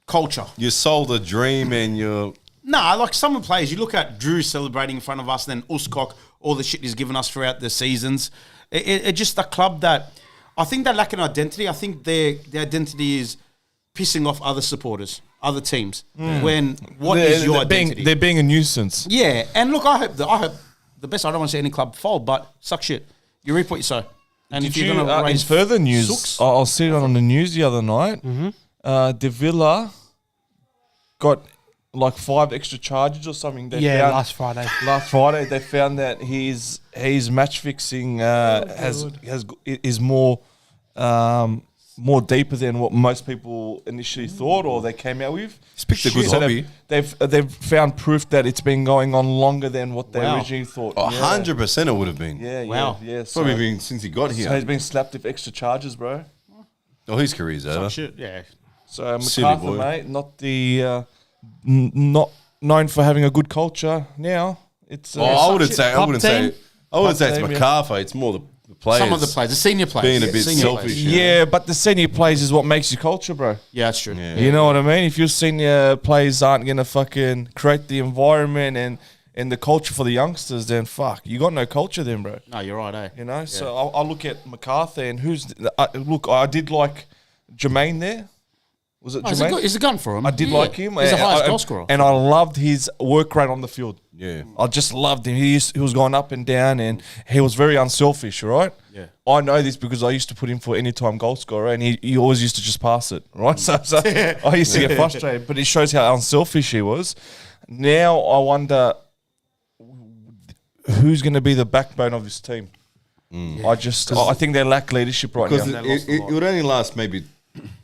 A: Culture.
B: You sold a dream and you're.
A: Nah, like some of the players, you look at Drew celebrating in front of us, then Uskok, all the shit he's given us throughout the seasons. It's just a club that I think they lack an identity. I think their identity is pissing off other supporters. other teams. When what is your identity?
C: They're being a nuisance.
A: Yeah, and look, I hope the best. I don't want to see any club fold, but suck shit. You reap what you sow. And if you're going to
C: in
A: raise
C: further news,
A: sooks,
C: I'll see it on the news the other night. De Villa got like 5 extra charges or something. They found,
D: last Friday.
C: Last Friday, they found that his match fixing is more deeper than what most people initially thought or they came out with.
B: He's picked a good hobby.
C: They've found proof that it's been going on longer than what they
A: Wow.
C: originally thought.
B: 100% it would have been.
C: Yeah,
A: Wow.
C: yeah. So,
B: Probably been since he got here.
C: so he's been slapped with extra charges, bro.
B: Oh, his career's over.
A: suck shit. Yeah.
C: So
B: Silly
C: Macarthur,
B: boy.
C: mate, not the not known for having a good culture. Now it's
B: I wouldn't say. I
D: Top
B: wouldn't
D: team?
B: say. I wouldn't say it's
C: Top team,
B: Macarthur. It's more the players.
A: Some of the players, the senior players,
B: Being a bit
A: senior
B: selfish.
A: players.
C: yeah, but the senior plays is what makes your culture, bro.
A: Yeah, that's true.
B: Yeah.
C: You know what I mean? If your senior players aren't gonna fucking create the environment and the culture for the youngsters, then fuck, you got no culture, then, bro.
A: No, you're right, eh?
C: You know. So I look at Macarthur and look. I did like Jermaine there. Was it Jermaine?
A: He's a gun for him.
C: I did like him.
A: He's the highest
C: I-
A: goal scorer.
C: And I loved his work rate on the field.
B: Yeah.
C: I just loved him. He was going up and down, and he was very unselfish, right?
A: Yeah.
C: I know this because I used to put him for anytime goal scorer, and he always used to just pass it, right? So I used to get frustrated, but it shows how unselfish he was. Now I wonder who's going to be the backbone of this team. I think they lack leadership right
B: Because
C: now.
B: it would only last maybe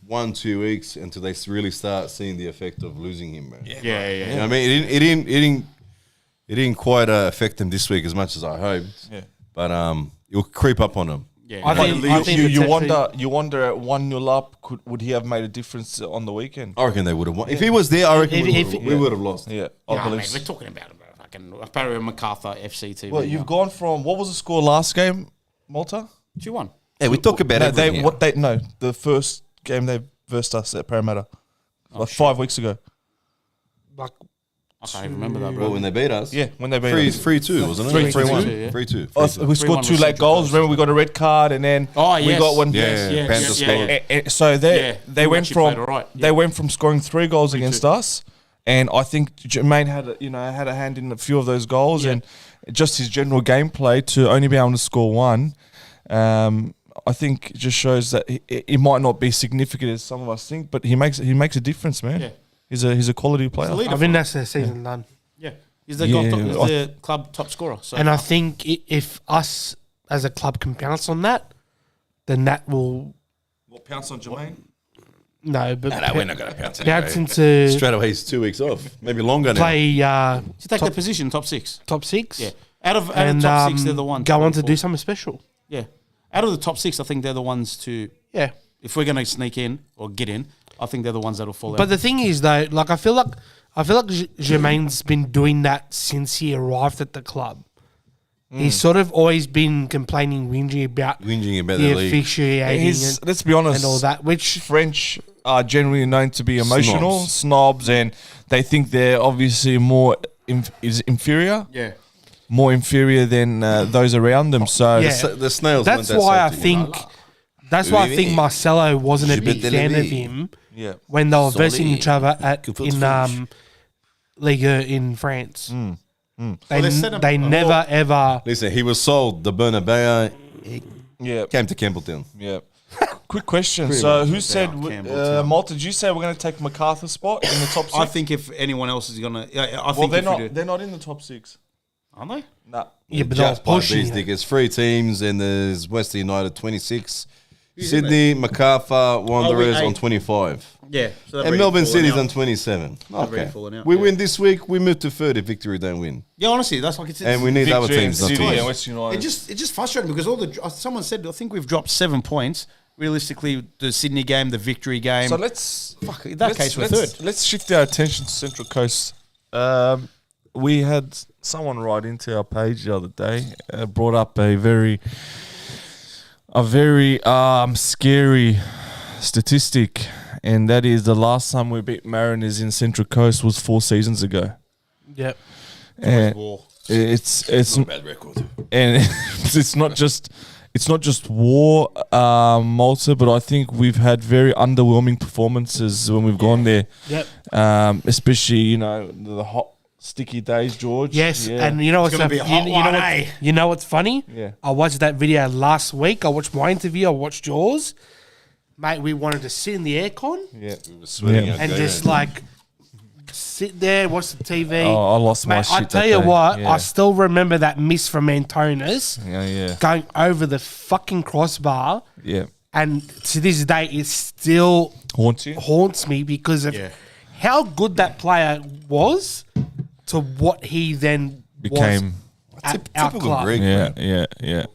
B: 1-2 weeks until they really start seeing the effect of losing him, man.
A: Yeah.
B: You know what I mean? It didn't quite affect them this week as much as I hoped.
C: Yeah.
B: But it'll creep up on them.
A: Yeah.
D: I think it's actually-
C: You wonder at 1-0 up, would he have made a difference on the weekend?
B: I reckon they would have won. If he was there, I reckon
D: If-
B: we would have lost.
C: Yeah,
A: I
C: I believe.
A: mean, we're talking about him, bro. Fucking apparently Macarthur FC team.
C: Well, you've gone from what was the score last game, Malta?
A: 2-1.
B: Hey, we talk about everything.
C: The first game they versed us at Parramatta, like 5 weeks ago.
D: Like,
A: I can't even remember that,
B: Well,
A: bro.
B: when they beat us.
C: Yeah, when they beat us.
B: 3-2, wasn't it?
C: 3-1.
A: 3-2,
B: 3-2.
C: We scored 2 late goals. Remember, we got a red card, and then
A: Oh,
C: we
A: yes.
C: got one.
B: Yeah, Panther scored.
C: So
A: Yeah,
C: they
A: you
C: went
A: actually
C: from
A: played all right.
C: they went from scoring 3 goals against us, and I think Jermaine had a hand in a few of those goals, and just his general gameplay to only be able to score 1. I think it just shows that it might not be significant as some of us think, but he makes a difference, man.
A: Yeah.
C: He's a quality player.
A: leader.
D: I think that's their season done.
A: Yeah. He's the,
C: Yeah.
A: he's the club top scorer. So
D: And I think if us as a club can pounce on that, then that will
C: What, pounce on Jermaine?
D: no, but
B: No, we're not going to pounce
D: pounce
B: anyway.
D: into
B: Straight away, he's 2 weeks off. Maybe longer now.
D: play
A: to take the position, top 6.
D: top 6.
A: Yeah. Out of
D: And
A: top 6, they're the ones.
D: go on to
A: for-
D: do something special.
A: Yeah. Out of the top 6, I think they're the ones to.
D: Yeah.
A: If we're going to sneak in or get in, I think they're the ones that'll fall
D: But
A: out.
D: the thing is, though, like I feel like Jermaine's been doing that since he arrived at the club. He's sort of always been complaining, whinging about
B: the
D: the
B: league.
D: officiating
C: Let's be honest,
D: and all that, which
C: French are generally known to be emotional, snobs, and they think they're obviously more inferior.
A: Yeah.
C: More inferior than those around them. So
D: Yeah.
B: The snails.
D: that's
B: weren't that
D: why I
B: salty.
D: think Marcelo wasn't a
B: Je
D: big
B: peux
D: fan of
B: t'aimer.
D: him
C: yeah,
D: when they were versing
B: Solid.
D: each other in
B: French.
D: Liga in France.
A: Well, they set up
D: They
A: a
D: never
A: whole-
D: ever.
B: Listen, he was sold the Bernabeu. He
C: yeah,
B: came to Campbelltown.
C: yeah. Quick question. So who said
A: Campbelltown.
C: Malta? Did you say we're going to take Macarthur's spot in the top 6?
A: I think if anyone else is going to. I
C: Well,
A: think
C: they're
A: if we
C: not.
A: do.
C: They're not in the top 6.
A: Aren't they?
C: Nah.
D: Yeah, but they were
B: Just by
D: pushing
B: these
D: it.
B: niggas. 3 teams, and there's Western United 26.
A: Who's in
B: Sydney, Macarthur, Wanderers
A: eight.
B: on 25.
A: Yeah. So
B: And Melbourne City's on 27.
A: already
B: Okay.
A: fallen out,
B: We
A: yeah.
B: win this week, we move to third if Victory don't win.
A: Yeah, honestly, that's like it's.
B: And we need other
C: Victory
B: teams
C: and
B: not to
C: City and
B: win.
C: West United.
A: It just frustrating because someone said I think we've dropped 7 points. Realistically, the Sydney game, the Victory game.
C: So let's
A: Fuck, in that case, we're
C: let's,
A: third.
C: Let's shift our attention to Central Coast. We had someone write into our page the other day, brought up a very scary statistic, and that is the last time we beat Mariners in Central Coast was 4 seasons ago.
D: Yep.
C: And it's
B: Bad record.
C: and it's it's not just war, Malta, but I think we've had very underwhelming performances when we've gone there.
D: Yep.
C: Especially, the hot, sticky days, George.
D: Yes,
C: Yeah.
D: and you know what's
A: gonna be a hot one, eh?
D: you know what's funny?
C: Yeah.
D: I watched that video last week. I watched my interview. I watched yours, mate. We wanted to sit in the aircon
C: Yeah.
B: Sweating
C: Yeah.
B: out
D: and
B: go,
D: just
B: yeah.
D: like sit there, watch the TV.
C: Oh, I lost my
D: Mate,
C: shit
D: I tell
C: that
D: you
C: day.
D: what,
C: Yeah.
D: I still remember that miss from Antonis
C: Yeah.
D: going over the fucking crossbar,
C: Yeah.
D: and to this day, it still
C: Haunts you?
D: haunts me because of how good that player was to what he then
C: Became.
D: was at our
B: Typical
D: club.
B: Greek,
C: Yeah,
B: man.
C: yeah.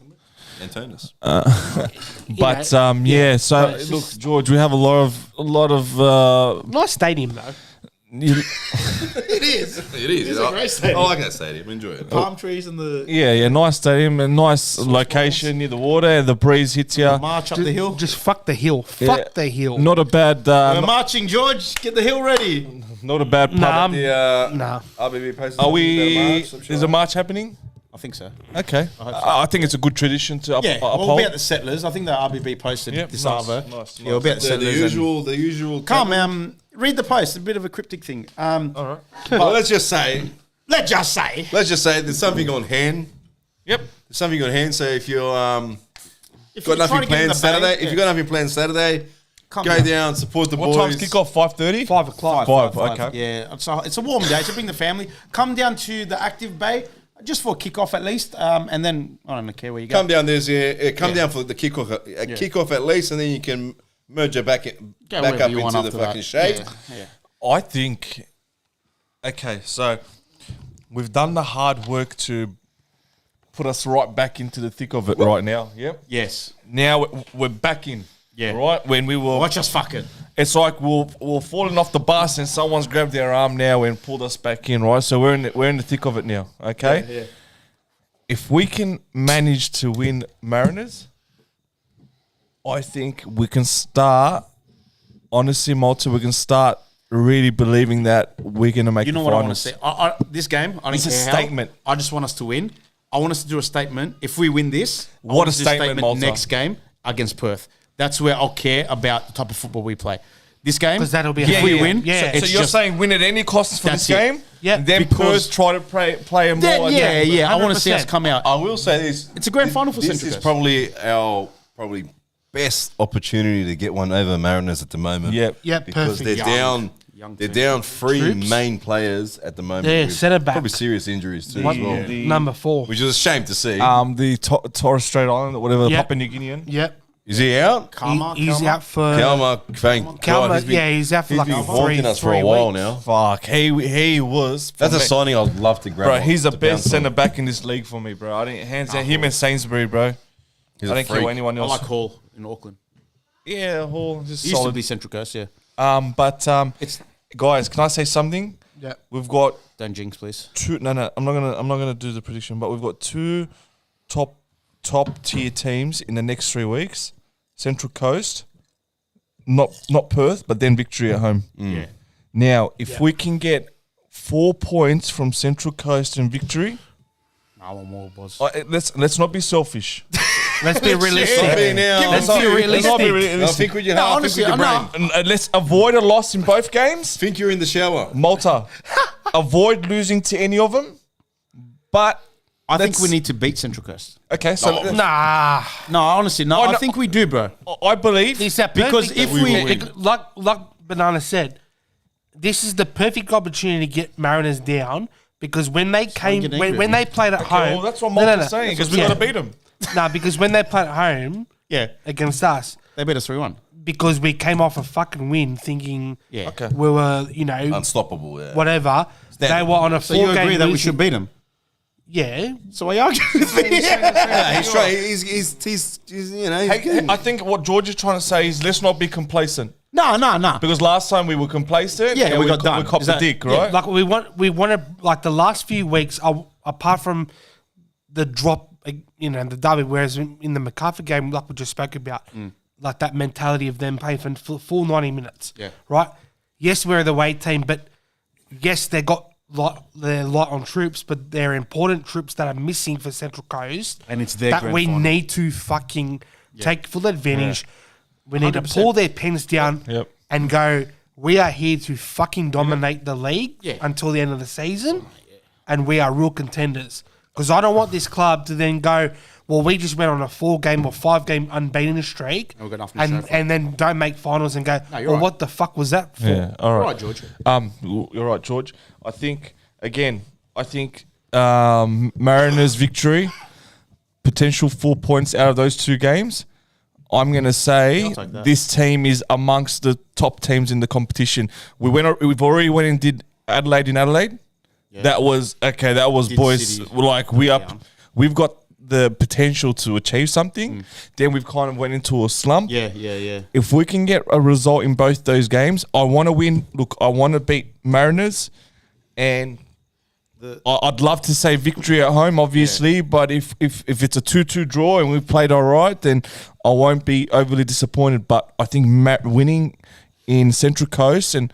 B: Antonis.
C: But
D: know,
C: so
D: but it's
C: look,
D: just-
C: George, we have a lot of
D: Nice stadium though.
A: It is.
B: It is.
A: It's a great stadium.
B: I like that stadium. Enjoy it.
A: Palm trees and the
C: yeah, nice stadium and nice location near the water. The breeze hits you.
A: march up the hill.
D: Just fuck the hill. Fuck the hill.
C: Not a bad,
A: We're marching, George. Get the hill ready.
C: not a bad pub.
D: Nah,
B: The
D: nah.
B: RBB posted
C: Are
B: something
C: we?
B: about March, some shit
C: Is a
B: like
C: march happening?
A: I think so.
C: Okay, I think it's a good tradition to
A: Yeah,
C: uphold.
A: we'll be at the Settlers. I think the RBB posted
C: Yep,
A: this
C: nice,
A: over.
C: nice,
A: Yeah, we'll be at the
B: that. The
A: Settlers.
B: usual.
A: Come, read the post. A bit of a cryptic thing.
C: All right.
B: Well, let's just say
A: Let's just say.
B: there's something on hand.
C: Yep.
B: There's something on hand. So if you're
A: If
B: got
A: you're trying
B: nothing
A: to get in
B: planned
A: the
B: Saturday,
A: bank,
B: if you got nothing planned Saturday,
A: come
B: go
A: down.
B: down, support the
C: What
B: boys.
C: time's kick off? 5:30.
D: 5 o'clock.
C: Five, okay.
A: Yeah, it's a warm day. So bring the family. Come down to the Active Bay just for a kickoff at least, and then I don't care where you go.
B: Come down. Come down for the kickoff. Kickoff at least, and then you can merge it back
A: Go
B: back
A: wherever
B: up
A: you want
B: into the
A: after
B: fucking
A: that.
B: shape.
A: Yeah.
C: I think. Okay, so we've done the hard work to put us right back into the thick of it right now. Yep.
A: Yes.
C: Now we're back in.
A: Yeah.
C: Right when we were.
A: Watch us fucking.
C: It's like we're falling off the bus and someone's grabbed their arm now and pulled us back in. Right. So we're in the thick of it now. Okay.
A: Yeah.
C: If we can manage to win Mariners, I think we can start. Honestly, Malta, we can start really believing that we're going to make.
A: You know
C: the
A: what I want to
C: finals.
A: say? This game, I don't
C: It's a
A: care how.
C: statement.
A: I just want us to win. I want us to do a statement. If we win this, I
C: What
A: want
C: a
A: us to do
C: statement, Malta.
A: next game against Perth. That's where I'll care about the type of football we play. This game,
D: 'Cause that'll be
A: if
D: how-
A: we
D: yeah,
A: win.
D: yeah.
C: So
A: it's
C: you're
A: just-
C: saying win at any cost for
A: That's
C: this
A: it.
C: game?
D: Yeah,
C: And then
A: because-
C: Perth try to play a more.
A: Yeah, yeah, yeah. I want to see us
D: 100%.
A: come out.
B: I will say this:
A: It's a grand final for
B: This
A: Central
B: is
A: Coast.
B: probably our best opportunity to get one over Mariners at the moment.
C: Yep.
D: Yep,
B: because
D: perfect.
B: they're down.
A: Young
B: They're
A: team.
B: down three
D: Troops.
B: main players at the moment.
D: Yeah,
B: with
D: centre back.
B: Probably serious injuries too,
D: What-
B: as well.
D: Number 4.
B: Which is a shame to see.
C: The Torres Strait Island or whatever,
D: Yep.
C: Papua New Guinean.
D: Yep.
B: is he out?
D: He's out for
B: Kalma, thank God.
D: Kalma.
B: He's been,
D: Yeah, he's out for
B: he's
D: like
B: been
D: 3
B: haunting us for a while now.
C: Fuck, he was.
B: That's a
C: for me-
B: signing I'd love to grab.
C: Bro,
B: on,
C: he's the
B: to
C: best
B: bounce on.
C: centre back in this league for me, bro. I didn't hands down him and Sainsbury, bro.
B: He's
C: I
B: a
C: don't care
B: freak.
C: what anyone
A: I
C: else.
A: like Hall in Auckland.
C: Yeah, Hall just
A: He used to
C: solid.
A: be Central Coast, yeah.
C: But
A: It's
C: guys, can I say something?
D: Yeah.
C: We've got
A: don't jinx, please.
C: two. No, I'm not gonna do the prediction, but we've got two top tier teams in the next 3 weeks. Central Coast, not Perth, but then Victory at home.
A: Yeah.
C: Now, if we can get 4 points from Central Coast and Victory,
A: I want more, boss.
C: let's not be selfish.
D: Let's be realistic.
B: Stop being now.
D: Let's be realistic.
B: No, think with your
A: No,
B: heart.
A: honestly,
B: think with your
A: I'm
B: brain.
A: not-
C: And let's avoid a loss in both games.
B: Think you're in the shower.
C: Malta, avoid losing to any of them. But
A: I think
C: let's-
A: we need to beat Central Coast.
C: Okay, so
D: Nah.
A: No, honestly, no.
C: Oh,
A: I
C: no.
A: think we do, bro.
C: I believe
D: It's that
A: Because
D: perfect-
A: if we-
D: like Banana said, this is the perfect opportunity to get Mariners down because when they came
A: get
D: when,
A: angry
D: when
A: at
D: they played at home,
C: well, that's what
D: No,
C: Malta's saying because we
D: Yeah.
C: got to beat them.
D: No, because when they played at home
A: Yeah.
D: against us,
A: They beat us 3-1.
D: because we came off a fucking win, thinking
A: Yeah.
C: Okay.
D: we were
B: Unstoppable. Yeah.
D: whatever. They were on a
A: So you
D: 4-game
A: agree that we
D: losing-
A: should beat them?
D: Yeah,
A: So why are you arguing with me?
B: Yeah, he's trying. He's you know. He's
C: Hey,
B: good.
C: I think what George is trying to say is let's not be complacent
A: No.
C: because last time we were complacent.
A: Yeah,
C: and
A: we got done.
C: We copped
A: Is
C: the
A: that-
C: dick,
A: yeah,
C: right?
D: like we wanted like the last few weeks, apart from the drop, the derby. Whereas in the Macarthur game, like we just spoke about, like that mentality of them playing for full 90 minutes.
A: Yeah.
D: Right. Yes, we're the away team, but yes, they got they're light on troops, but they're important troops that are missing for Central Coast,
A: And it's their
D: that
A: grand
D: we
A: final.
D: need to fucking take full advantage. We need to
A: 100%.
D: pull their pens down
C: Yep.
D: and go. We are here to fucking dominate the league
A: Yeah.
D: until the end of the season, and we are real contenders. Because I don't want this club to then go, well, we just went on a 4-game or 5-game unbeaten streak,
A: we've got nothing to show for it.
D: and then don't make finals and go,
A: you're
D: well,
A: right.
D: what the fuck was that for?
C: Yeah, all right.
A: Right, George.
C: You're right, George. I think Mariners victory, potential 4 points out of those 2 games. I'm going to say
A: I'll take that.
C: this team is amongst the top teams in the competition. We've already went and did Adelaide in Adelaide.
A: Yeah.
C: That was okay. That was
A: Did
C: boys.
A: City
C: Like we've got the potential to achieve something. Then we've kind of went into a slump.
A: Yeah.
C: If we can get a result in both those games, I want to win. Look, I want to beat Mariners, and I'd love to say victory at home, obviously. But if it's a 2-2 draw and we've played all right, then I won't be overly disappointed. But I think winning in Central Coast and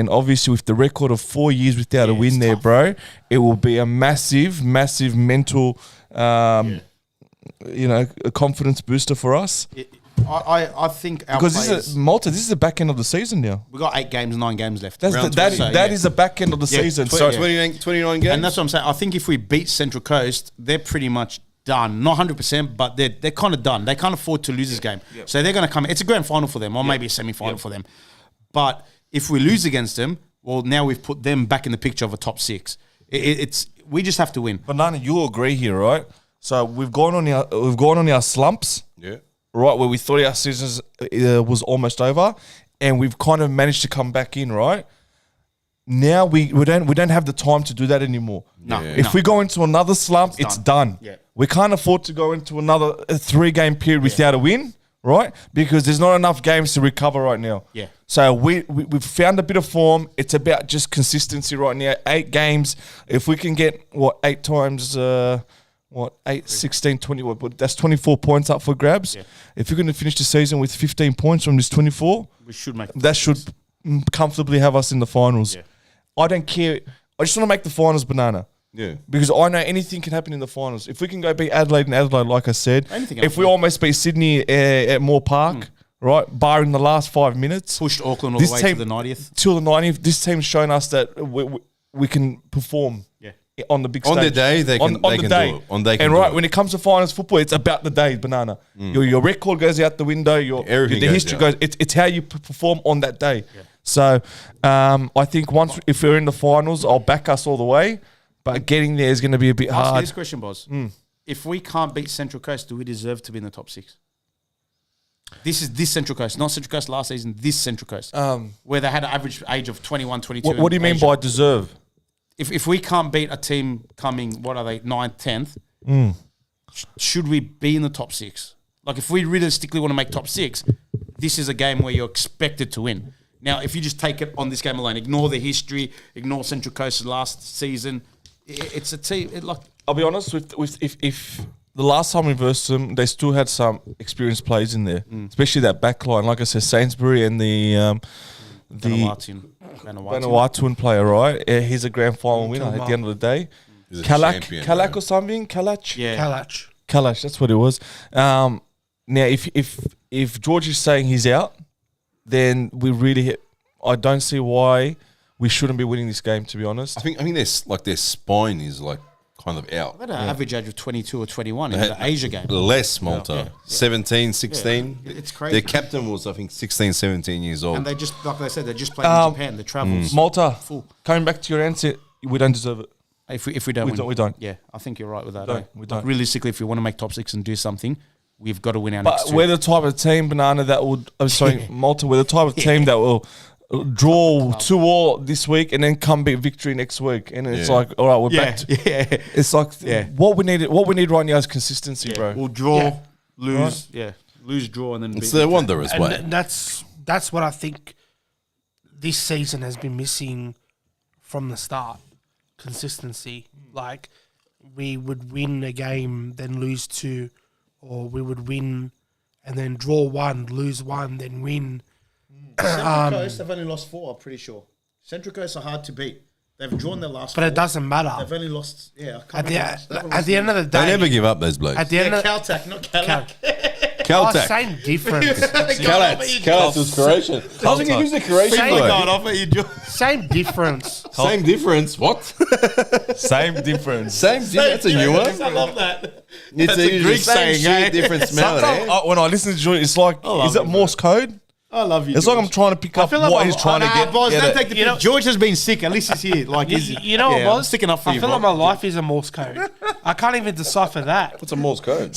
C: obviously with the record of 4 years without a win there, bro, it will be a massive mental, a confidence booster for us.
A: I think our
C: Because
A: players,
C: this is Malta. This is the back end of the season now.
A: we've got 9 games left.
C: That is the back end of the season. So
B: 29 games.
A: And that's what I'm saying. I think if we beat Central Coast, they're pretty much done. Not 100%, but they're kind of done. They can't afford to lose this game. So they're going to come. It's a grand final for them, or maybe a semi-final for them. But if we lose against them, well, now we've put them back in the picture of a top 6. We just have to win.
C: Banana, you'll agree here, right? So we've gone on our slumps,
B: Yeah.
C: right, where we thought our season was almost over, and we've kind of managed to come back in, right? Now we don't have the time to do that anymore.
A: No.
B: Yeah.
C: If we go into another slump, it's done.
A: Yeah.
C: We can't afford to go into another 3-game period without a win, right? Because there's not enough games to recover right now.
A: Yeah.
C: So we've found a bit of form. It's about just consistency right now. 8 games. If we can get 8 times 8, 16, 20, but that's 24 points up for grabs.
A: Yeah.
C: If you're going to finish the season with 15 points from this 24,
A: We should make
C: that should comfortably have us in the finals.
A: Yeah.
C: I don't care. I just want to make the finals, Banana.
B: Yeah.
C: Because I know anything can happen in the finals. If we can go beat Adelaide and Adelaide, like I said,
A: Anything
C: if
A: else,
C: we
A: yeah.
C: almost beat Sydney at Moore Park, right, barring the last 5 minutes,
A: pushed Auckland all
C: this
A: the way
C: team-
A: to the 90th.
C: till the 90th, this team's shown us that we can perform.
A: Yeah.
C: On the big
B: On
C: stage.
B: their day, they can- they can do it. They can
C: And
B: do
C: right,
B: it.
C: when it comes to finals football, it's about the day, Banana. Your record goes out the window.
B: Everything
C: the
B: goes
C: history
B: out.
C: goes. It's how you perform on that day. So I think if we're in the finals, I'll back us all the way. But getting there is going to be a bit
A: Ask you
C: hard.
A: this question, Boz. If we can't beat Central Coast, do we deserve to be in the top 6? This is this Central Coast, not Central Coast last season, this Central Coast. Where they had an average age of 21, 22.
C: What do you mean by deserve?
A: If we can't beat a team coming, what are they, 9th, 10th, should we be in the top 6? Like, if we realistically want to make top 6, this is a game where you're expected to win. Now, if you just take it on this game alone, ignore the history, ignore Central Coast's last season, it's a team.
C: I'll be honest with if the last time we versed them, they still had some experienced players in there, especially that back line. Like I said, Sainsbury and the Vanuatuan player, right? He's a grand final winner at the end of the day.
B: He's a champion,
C: Kalak
B: man.
C: or something? Kalach?
A: Yeah.
D: Kalach.
C: That's what it was. Now, if George is saying he's out, then I don't see why we shouldn't be winning this game, to be honest.
B: I think their spine is like kind of out.
A: They had an average age of 22 or 21 in the Asia game.
B: Less Malta.
A: Yeah.
B: 17, 16.
A: Yeah. It's crazy.
B: Their captain was, I think, 16, 17 years old.
A: And they just, like they said, they just played in Japan. The travels.
C: Malta,
A: Full.
C: coming back to your answer, we don't deserve it.
A: If we don't win.
C: We don't.
A: Yeah, I think you're right with that.
C: don't.
A: eh?
C: We don't.
A: Like, realistically, if we want to make top 6 and do something, we've got to win our next
C: But
A: two.
C: we're the type of team, Banana, that would... I'm sorry, Malta, we're the type of team that will draw 2-2 this week and then come beat victory next week. And it's
B: Yeah.
C: like, all right, we're back to...
A: Yeah.
C: It's like,
A: Yeah.
C: what we need right now is consistency, bro.
A: We'll draw,
D: Yeah.
A: lose, lose, draw, and then
B: It's
A: beat
B: their
A: victory.
B: wanderer's
D: And
B: way.
D: that's what I think this season has been missing from the start. Consistency. Like, we would win a game, then lose 2, or we would win and then draw 1, lose 1, then win.
A: Central Coast have only lost 4, I'm pretty sure. Central Coast are hard to beat. They've drawn their last.
D: But it doesn't matter.
A: They've only lost. Yeah, I
D: At
A: can't remember.
D: the end of the day,
B: They never give up, those blokes.
D: at the end of
A: Caltech, not Calac.
B: Caltech.
D: same difference.
B: Calais was Croatian. I was thinking, who's the Croatian
D: Same
B: bloke?
A: God, off it, you
D: Same difference.
B: Same difference. What?
C: Same difference.
B: Same difference. That's a new one.
A: I love that.
B: It's
A: a Greek saying,
B: shit,
A: eh?
B: different smell.
C: Sometimes when I listen to Jordan, it's like, is it Morse code?
A: I love you.
C: It's like I'm trying to pick up
D: feel like
C: what
D: I'm-
C: he's trying to
A: Nah,
C: get.
A: boys,
C: get
A: don't
C: it.
A: take the piss. George has been sick. At least he's here. Like,
D: You know what
A: yeah,
D: was?
A: I'm sticking up for
D: I
A: you,
D: feel
A: bro.
D: like my life is a Morse code. I can't even decipher that.
B: What's a Morse code?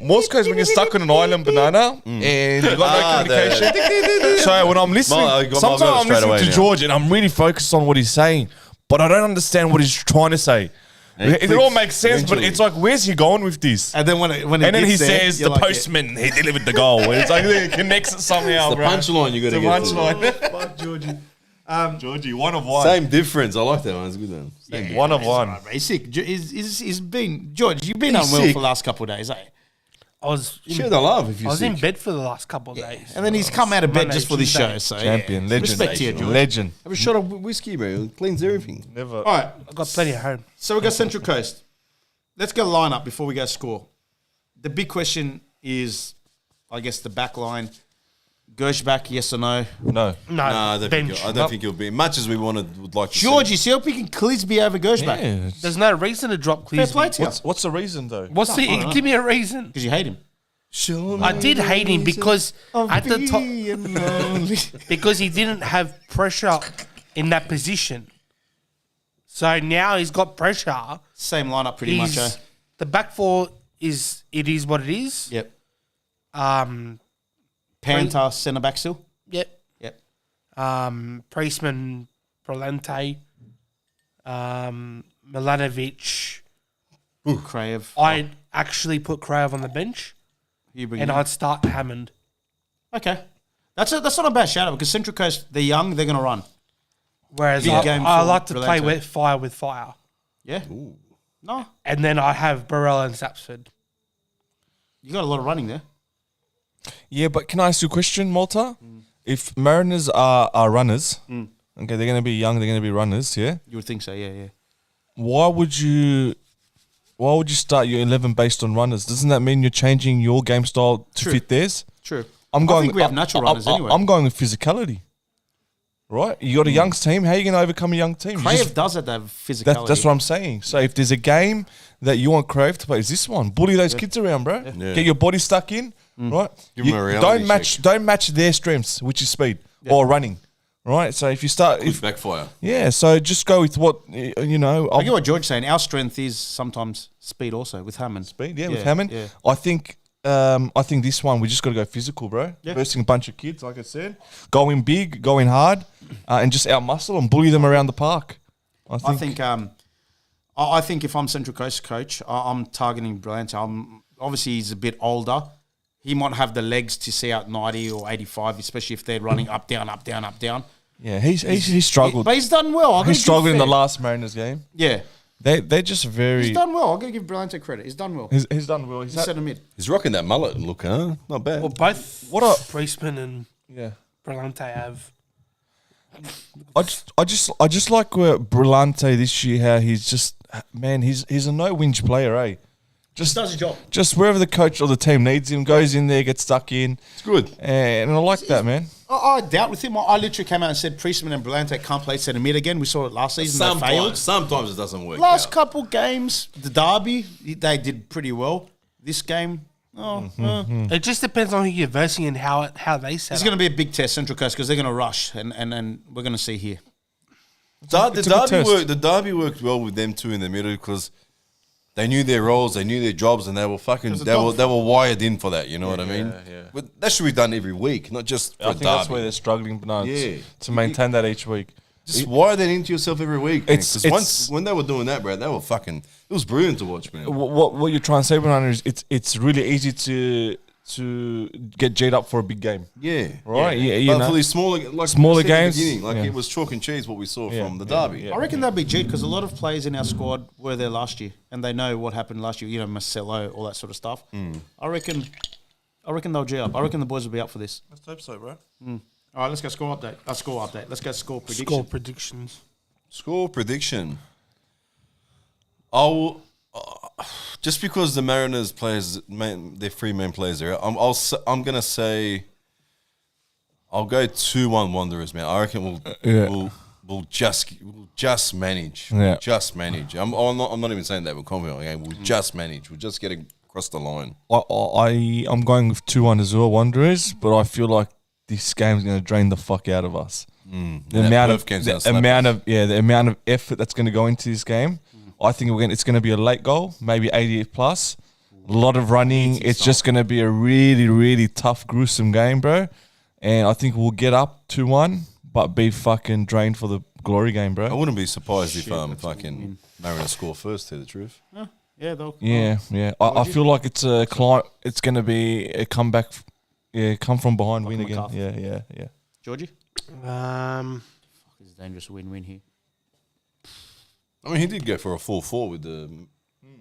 C: Morse code is when you're stuck on an island banana and you've got no communication. So when I'm listening,
B: Well, I got my
C: sometimes
B: vote
C: I'm
B: straight
C: listening
B: away
C: to
B: now.
C: George and I'm really focused on what he's saying, but I don't understand what he's trying to say. It all makes sense, but it's like, where's he going with this?
A: And then when
C: And then he
A: gets there,
C: says
A: you're
C: the
A: like,
C: postman, he delivered the goal. And it's like it connects it somehow,
B: The
C: bro.
B: punchline you got to
C: The
B: get.
C: punchline.
A: Fuck Georgie.
C: Georgie, one of one.
B: Same difference. I like that one. It's a good one. Same
C: One of one.
A: Right, bro. He's sick. He's been George. You've been
B: He's
A: unwell
B: sick.
A: for the last couple of days, eh?
D: I was
B: Share the love if
D: I
B: you're
D: was
B: sick.
D: in bed for the last couple of days.
A: And then he's come out of bed
D: Monday,
A: just for this
D: Tuesday.
A: show. So
C: Champion,
A: yeah.
C: legend.
A: Respect to you, George.
C: Legend.
B: Have a shot of whiskey, bro. It cleans everything.
C: Never.
A: All right.
D: I got plenty at home.
A: So we got Central Coast. Let's go line up before we go score. The big question is, I guess, the back line. Gersbach, yes or no?
C: No.
D: No,
B: Nah, I
D: bench.
B: don't think he'll be. Much as we would like to see.
A: George, you see how picking Clisby over Gersbach?
C: Yeah.
D: There's no reason to drop
A: Fair play
D: Clearsby.
A: to you.
C: What's the reason though?
D: What's the? Give me a reason.
A: Because you hate him.
D: I did hate him because at the top, because he didn't have pressure in that position. So now he's got pressure.
A: Same lineup pretty much, eh?
D: The back four is what it is.
A: Yep.
D: Um,
A: Panta, centre back still?
D: yep.
A: Yep.
D: Priestman, Prolente, Milanovic.
A: Krajev.
D: I'd actually put Krajev on the bench,
A: You bring
D: and
A: him.
D: I'd start Hammond.
A: Okay. That's not a bad shout out because Central Coast, they're young, they're going to run.
D: Whereas
A: Big game
D: I
A: for
D: like to play
A: Prolente.
D: with fire.
A: Yeah? No.
D: And then I have Burrell and Sapsford.
A: You got a lot of running there.
C: Yeah, but can I ask you a question, Malta? If Mariners are runners, okay, they're going to be young, they're going to be runners, yeah?
A: You would think so, yeah.
C: Why would you start your 11 based on runners? Doesn't that mean you're changing your game style to
A: True.
C: fit theirs?
A: True.
C: I
A: think we have natural runners anyway.
C: I'm going with physicality. Right? You got a young team. How are you going to overcome a young team? You
A: Krajev
C: just-
A: does have that physicality.
C: that's what I'm saying. So if there's a game that you want Crave to play, it's this one. Bully those kids around, bro.
B: Yeah.
C: Get your body stuck in, right?
B: Give 'em a reality
C: don't match their strengths, which is speed or running, right? So if you start,
B: Good backfire.
C: so just go with what you know.
A: I get what George's saying. Our strength is sometimes speed also with Hammond.
C: Speed, with Hammond.
A: Yeah.
C: I think this one we just got to go physical, bro.
A: Yeah.
C: Versing a bunch of kids, like I said, going big, going hard, and just out muscle and bully them around the park. I
A: think if I'm Central Coast coach, I'm targeting Brilliant. Obviously he's a bit older. He might have the legs to see out 90 or 85, especially if they're running up, down, up, down, up, down.
C: Yeah, he struggled.
A: But he's done well.
C: He struggled in the last Mariners game.
A: Yeah.
C: They're just very.
A: He's done well. I'm going to give Brilliant credit. He's done well.
C: He's done well.
A: He's centre mid.
B: He's rocking that mullet look, huh? Not bad.
D: Well, both
C: What a-
D: Priestman and
C: yeah.
D: Prolente have.
C: I just like where Brillante this year. How he's just he's a no whinge player, eh?
A: Just does his job.
C: Just wherever the coach or the team needs him, goes in there, gets stuck in.
B: It's good.
C: And I like that, man.
A: I doubt with him. I literally came out and said Priestman and Brilliant can't play centre mid again. We saw it last season. They failed.
B: Sometimes it doesn't work.
A: Last
B: out.
A: couple games, the derby, they did pretty well. This game,
D: It just depends on who you're versing and how they set
A: it's
D: up.
A: going to be a big test, Central Coast, because they're going to rush, and we're going to see here.
B: The derby worked well with them too in the middle because they knew their roles, they knew their jobs, and they were they were wired in for that. You know what I mean?
C: yeah.
B: But that should be done every week, not just for
C: I
B: a
C: think that's where
B: derby.
C: they're struggling, bananas,
B: Yeah.
C: to maintain that each week.
B: Just wire that into yourself every week.
C: It's-
B: Because when they were doing that, bro, they were fucking. It was brilliant to watch, man.
C: What you're trying to say, Banana, is it's really easy to get G'd up for a big game.
B: Yeah,
C: Right? Yeah, you
B: but
C: know.
B: for these smaller
C: Smaller
B: we said at the
C: games,
B: beginning, like
C: yeah.
B: it was chalk and cheese what we saw
C: Yeah,
B: from the
C: yeah,
B: derby.
C: yeah.
A: I reckon they'll be G because a lot of players in our squad were there last year, and they know what happened last year. You know, Marcelo, all that sort of stuff. I reckon they'll G up. I reckon the boys will be up for this.
C: Let's hope so, bro.
A: All right, let's go score update. Let's go score predictions.
D: Score predictions.
B: Score prediction. I'll just because the Mariners players, their 3 main players are out, I'm gonna say I'll go 2-1 Wanderers, man. I reckon we'll just manage.
C: Yeah.
B: Just manage. I'm not even saying that we're confident. Okay? We'll just manage. We'll just get across the line.
C: I'm going with 2-1 as well, Wanderers, but I feel like this game's going to drain the fuck out of us. The amount of effort that's going to go into this game, I think it's going to be a late goal, maybe 80 plus. A lot of running. It's just going to be a really, really tough, gruesome game, bro. And I think we'll get up 2-1, but be fucking drained for the glory game, bro.
B: I wouldn't be surprised if fucking Mariners score first. To tell the truth.
A: Yeah, they'll.
C: Yeah. I feel like it's a client. It's going to be a comeback. Yeah, come from behind, win again.
A: Macarthur.
C: Yeah.
A: Georgie? It's a dangerous win-win here.
B: I mean, he did go for a 4-4 with the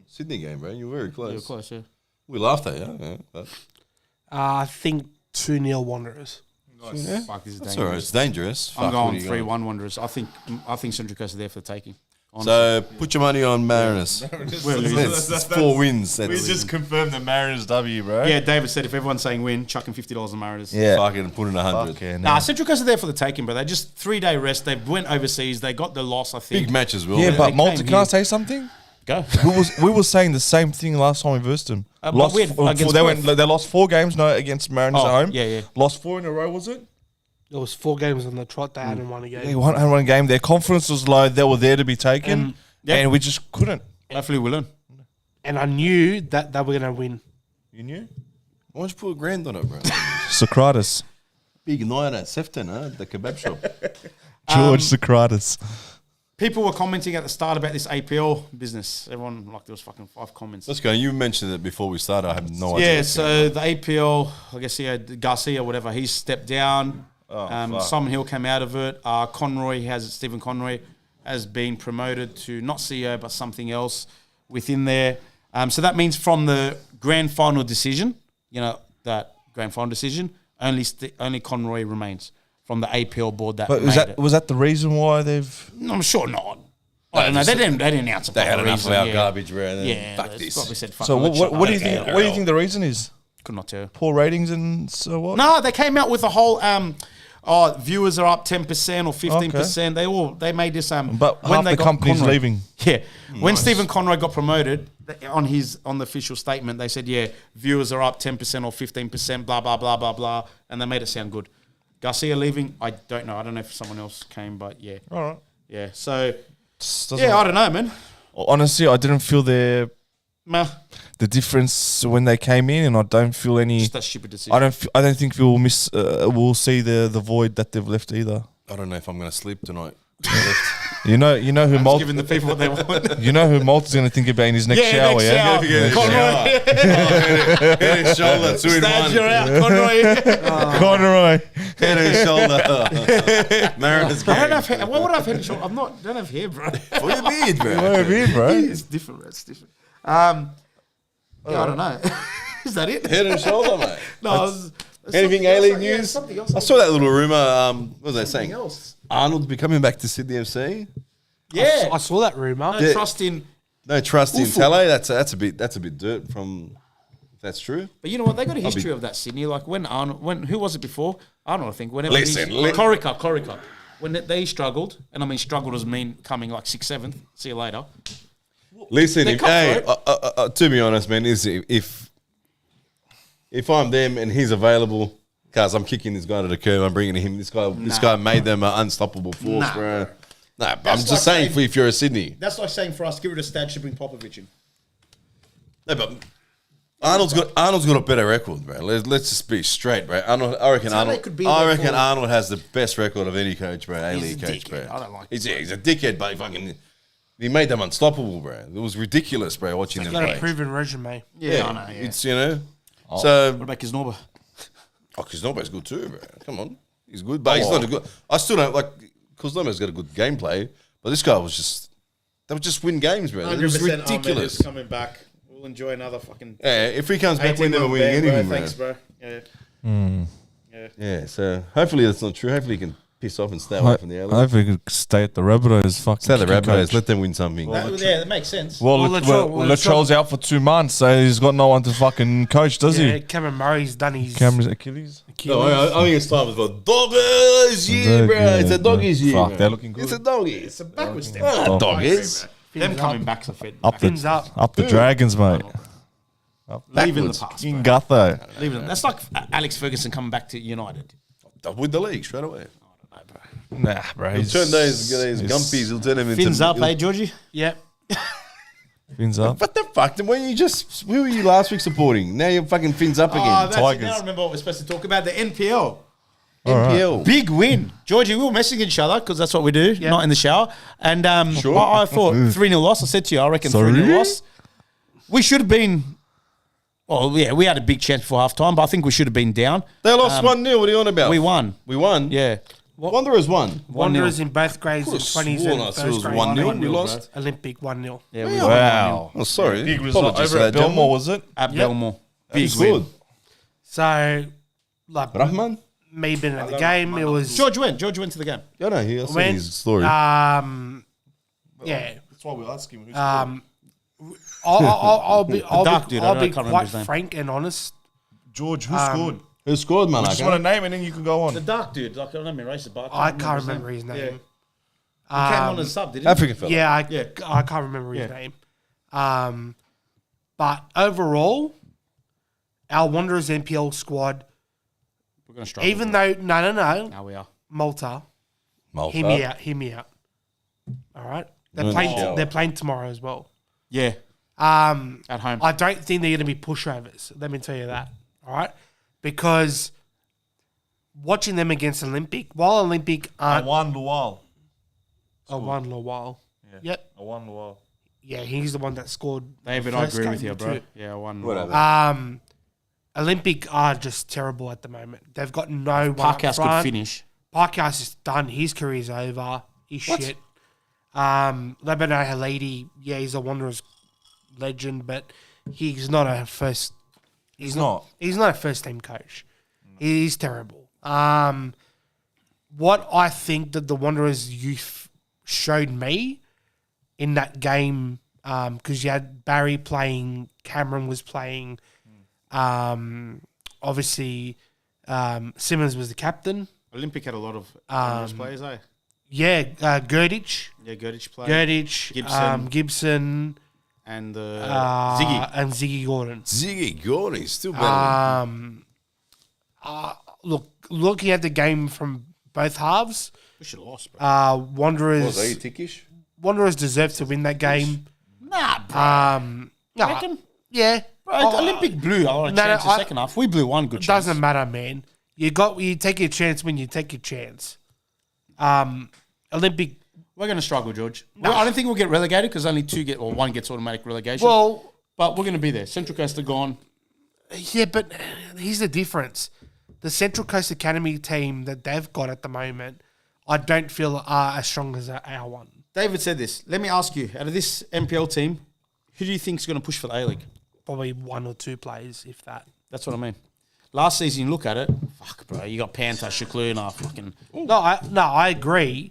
B: Sydney game, bro. You were very close.
A: You were close, yeah.
B: We laughed at you. Yeah, but
D: I think 2-0 Wanderers.
B: yeah.
A: Fuck, this is
B: That's
A: dangerous.
B: all right. It's dangerous.
A: I'm
B: Fuck,
A: going
B: what are you
A: 3-1 Wanderers. I think Central Coast are there for the taking.
B: So put your money on Mariners. It's 4 wins. That's
C: confirmed the Mariners W, bro.
A: Yeah, David said if everyone's saying win, chucking $50 on Mariners.
B: fucking put in 100.
A: Nah, Central Coast are there for the taking, bro. They just 3-day rest. They went overseas. They got the loss, I think.
B: Big match as well.
C: Yeah,
B: man.
C: but
A: they
C: Malta,
A: came
C: can I
A: here.
C: say something?
A: Go.
C: we were saying the same thing last time we versed them.
A: But
C: Lost
A: we had against
C: they
A: both.
C: they lost 4 games against Mariners at home.
A: Yeah.
C: Lost 4 in a row, was it?
D: There was 4 games on the trot. They hadn't won a game.
C: They won one game. Their confidence was low. They were there to be taken, and we just couldn't.
A: Hopefully we'll learn.
D: And I knew that they were going to win.
C: You knew?
B: Why don't you put $1,000 on it, bro?
C: Socrates.
B: Big night at Sefton, the kebab shop.
C: George Socrates.
A: People were commenting at the start about this APL business. Everyone, like, there was fucking 5 comments.
B: Let's go. You mentioned it before we started. I have no idea.
A: Yeah,
B: what's
A: so the APL, I guess he had Garcia, whatever, he's stepped down. Simon Hill came out of it. Stephen Conroy has been promoted to not CEO, but something else within there. So that means from the grand final decision, that grand final decision, only Conroy remains from the APL board that
C: But
A: made it.
C: was that the reason why they've?
A: No, I'm sure not. I don't know. They didn't announce a
B: They had
A: proper
B: enough
A: reason,
B: of our
A: yeah.
B: garbage, bro. And then
A: Yeah,
B: fuck
A: that's
B: this.
A: probably said, fuck
C: So
A: it, let's
C: what
A: shut
C: do you
A: up.
C: think? What do you think the reason is?
A: Could not tell.
C: Poor ratings and so what?
A: No, they came out with a whole viewers are up 10% or 15%. They made this
C: But
A: when
C: half
A: they
C: the
A: got
C: company's
A: Conroy.
C: leaving.
A: Yeah. When Stephen Conroy got promoted, on the official statement, they said, viewers are up 10% or 15%, blah, blah, blah, blah, blah. And they made it sound good. Garcia leaving, I don't know. I don't know if someone else came, but yeah.
C: All right.
A: Yeah. So,
C: Doesn't-
A: I don't know, man.
C: Honestly, I didn't feel the difference when they came in, and I don't feel any.
A: Just that stupid decision.
C: I don't think we'll see the void that they've left either.
B: I don't know if I'm going to sleep tonight.
C: You know who
A: Just giving the people what they want.
C: You know who Malta's going to think about in his next shower,
A: next
C: yeah?
A: shower. Conroy.
B: Head and shoulder, 2 in
A: Stand your
B: 1.
A: out, Conroy.
C: Conroy.
B: Head and shoulder. Mariners
A: I don't
B: game.
A: have hair. Why would I have head and shoulder? don't have hair, bro.
B: For your beard, bro.
C: What have you, bro?
A: It's different, bro. It's different. I don't know. Is that it?
B: Head and shoulder, mate.
A: No.
B: Anything A-League news?
A: Something else.
B: I saw that little rumor. What was they saying?
A: else.
B: Arnold's be coming back to Sydney FC.
A: Yeah.
D: I saw that rumour.
A: No trust in.
B: No trust in
A: Awful.
B: Tele. That's a bit dirt from. If that's true.
A: But you know what? They got a history of that, Sydney. Like when who was it before? Arnold, I think. Whenever
B: Listen,
A: Corica. When they struggled, and I mean struggled as mean coming like 6th, 7th. See you later.
B: Listen,
A: They're
B: to be honest, man, is if I'm them and he's available, cause I'm kicking this guy to the curb, I'm bringing him. This guy made them an unstoppable force,
A: Nah,
B: bro.
A: bro.
B: Nah, but I'm
A: That's
B: just
A: like
B: saying,
A: saying-
B: if you're a Sydney,
A: That's like saying for us, get rid of Stad, should bring Popovich in.
B: no, but Arnold's got a better record, bro. Let's just be straight, bro. I reckon Arnold has the best record of any coach, bro. A-League
A: a
B: coach,
A: dickhead.
B: bro.
A: I don't like
B: He's a dickhead, but he made them unstoppable, bro. It was ridiculous, bro, watching them
D: He's got a
B: play.
D: proven resume.
A: Yeah, I know. Yeah.
B: It's so.
A: What about Kisnorba?
B: Oh, Kuznoba's good too, bro. Come on. He's good, but he's not a good. I still don't like. Kuznoba's got a good gameplay, but this guy was just. They would just win games, bro. It was ridiculous.
A: Coming back. We'll enjoy another fucking.
B: Yeah, if he comes back, we're never winning anything, bro.
A: Thanks, bro. Yeah.
B: Yeah, so hopefully that's not true. Hopefully he can piss off and stay away from the
C: I
B: A-League.
C: hope we could stay at the Rabbitohs. Fucking
B: Stay at the
C: kicking
B: Rabbitohs.
C: coach.
B: Let them win something.
A: that makes sense.
C: Well,
D: Well,
C: Latrell's out for 2 months, so he's got no one to fucking coach, does
D: Yeah,
C: he?
D: Cameron Murray's done his
C: Cameron's Achilles.
B: No, I think it's time for doggies year, bro. It's a doggies year.
C: Fuck,
B: bro.
C: they're looking good.
B: It's a doggies.
A: It's a backwards step.
B: Doggies.
A: Them coming back's a fit.
C: Up
D: Fins
C: the,
D: up.
C: up the Dragons, mate.
A: Leaving the past.
C: In Gutho.
A: Leaving. That's like Alex Ferguson coming back to United.
B: With the league straight away.
C: Nah, bro.
B: He'll turn those gumpies. He'll turn them into
A: Fins up, eh, Georgie?
D: Yep.
C: Fins up.
B: What the fuck? Then when you just who were you last week supporting? Now you're fucking fins up again.
A: That's it.
C: Tigers.
A: Now I remember what we're supposed to talk about. The NPL.
B: NPL.
A: Big win. Georgie, we were messaging each other because that's what we do, not in the shower. And
B: Sure.
A: I thought 3-0 loss. I said to you, I reckon
C: Sorry?
A: 3-0 loss. We should have been... Well, yeah, we had a big chance before half-time, but I think we should have been down.
B: They lost 1-0. What are you on about?
A: We won.
B: We won?
A: Yeah.
B: Wanderers won.
D: Wanderers in both grades in
B: Could've
D: 20s
B: sworn
D: and
B: I saw it
D: first
B: was
D: grade.
B: 1-0. We lost.
D: Olympic 1-0.
A: Yeah, we
C: Wow.
B: Oh, sorry.
C: Big result
B: Apologies
C: over
B: for
C: at
B: that,
C: Belmore,
B: gentlemen.
C: was it?
A: At Belmore.
B: Big
A: Big
B: scored.
A: win.
D: So, like,
B: Rahman?
D: me being at the game, it was...
A: George went to the game.
B: Yeah, no, he also
D: went,
B: his story.
D: yeah.
C: That's why we ask him.
D: I'll be,
A: dark dude, I
D: I'll be
A: can't remember
D: quite
A: his name.
D: frank and honest.
C: George, who scored?
B: Who scored, man?
C: Just want a name and then you can go on.
A: The dark dude. Like, I don't mean racist, but
D: I can't remember his name.
A: Yeah. He came on as sub, didn't he?
B: African fella.
D: Yeah, I can't remember his name. But overall, our Wanderers NPL squad,
A: We're going to struggle.
D: even though no,
A: Now we are.
D: Malta,
B: Malta.
D: hear me out. All right, they're playing tomorrow as well.
A: Yeah. At home.
D: I don't think they're going to be pushovers. Let me tell you that. All right, because watching them against Olympic, while Olympic aren't
C: Awan Lual.
D: one little while. Yep.
C: Awan Lual.
D: Yeah, he's the one that scored.
A: David,
D: the
A: I
D: first
A: agree
D: game
A: with you, bro.
D: too.
A: Yeah, one.
B: Whatever.
D: Olympic are just terrible at the moment. They've got no one up
A: Parkhouse could
D: front.
A: finish.
D: Parkhouse is done. His career's over. He's shit. Lebanon Halidi, yeah, he's a Wanderers legend, but he's not a first. He's not a first team coach. He's terrible. What I think that the Wanderers youth showed me in that game, because you had Barry playing, Cameron was playing, obviously Simmons was the captain.
A: Olympic had a lot of Wanderers players, eh?
D: Yeah, Gerdich.
A: Yeah, Gerdich played.
D: Gerdich,
A: Gibson.
D: Gibson,
A: And Ziggy.
D: and Ziggy Gordon.
B: Ziggy Gordon, he's still better.
D: Looking at the game from both halves,
A: We should have lost, bro.
D: Wanderers
B: tickish?
D: Wanderers deserve to win that game.
A: Nah, bro.
D: Nah,
A: Reckon?
D: yeah,
A: Bro, Olympic blew a chance the second half. We blew one good chance.
D: doesn't matter, man. You take your chance when you take your chance. Olympic.
A: We're going to struggle, George. Well, I don't think we'll get relegated because only one gets automatic relegation.
D: Well,
A: but we're going to be there. Central Coast are gone.
D: yeah, but here's the difference: the Central Coast Academy team that they've got at the moment, I don't feel are as strong as our one.
A: David said this. Let me ask you, out of this MPL team, who do you think is going to push for the A-League?
D: Probably one or two players, if that.
A: That's what I mean. Last season, you look at it, fuck, bro, you got Panta, Shakluna, fucking...
D: I agree,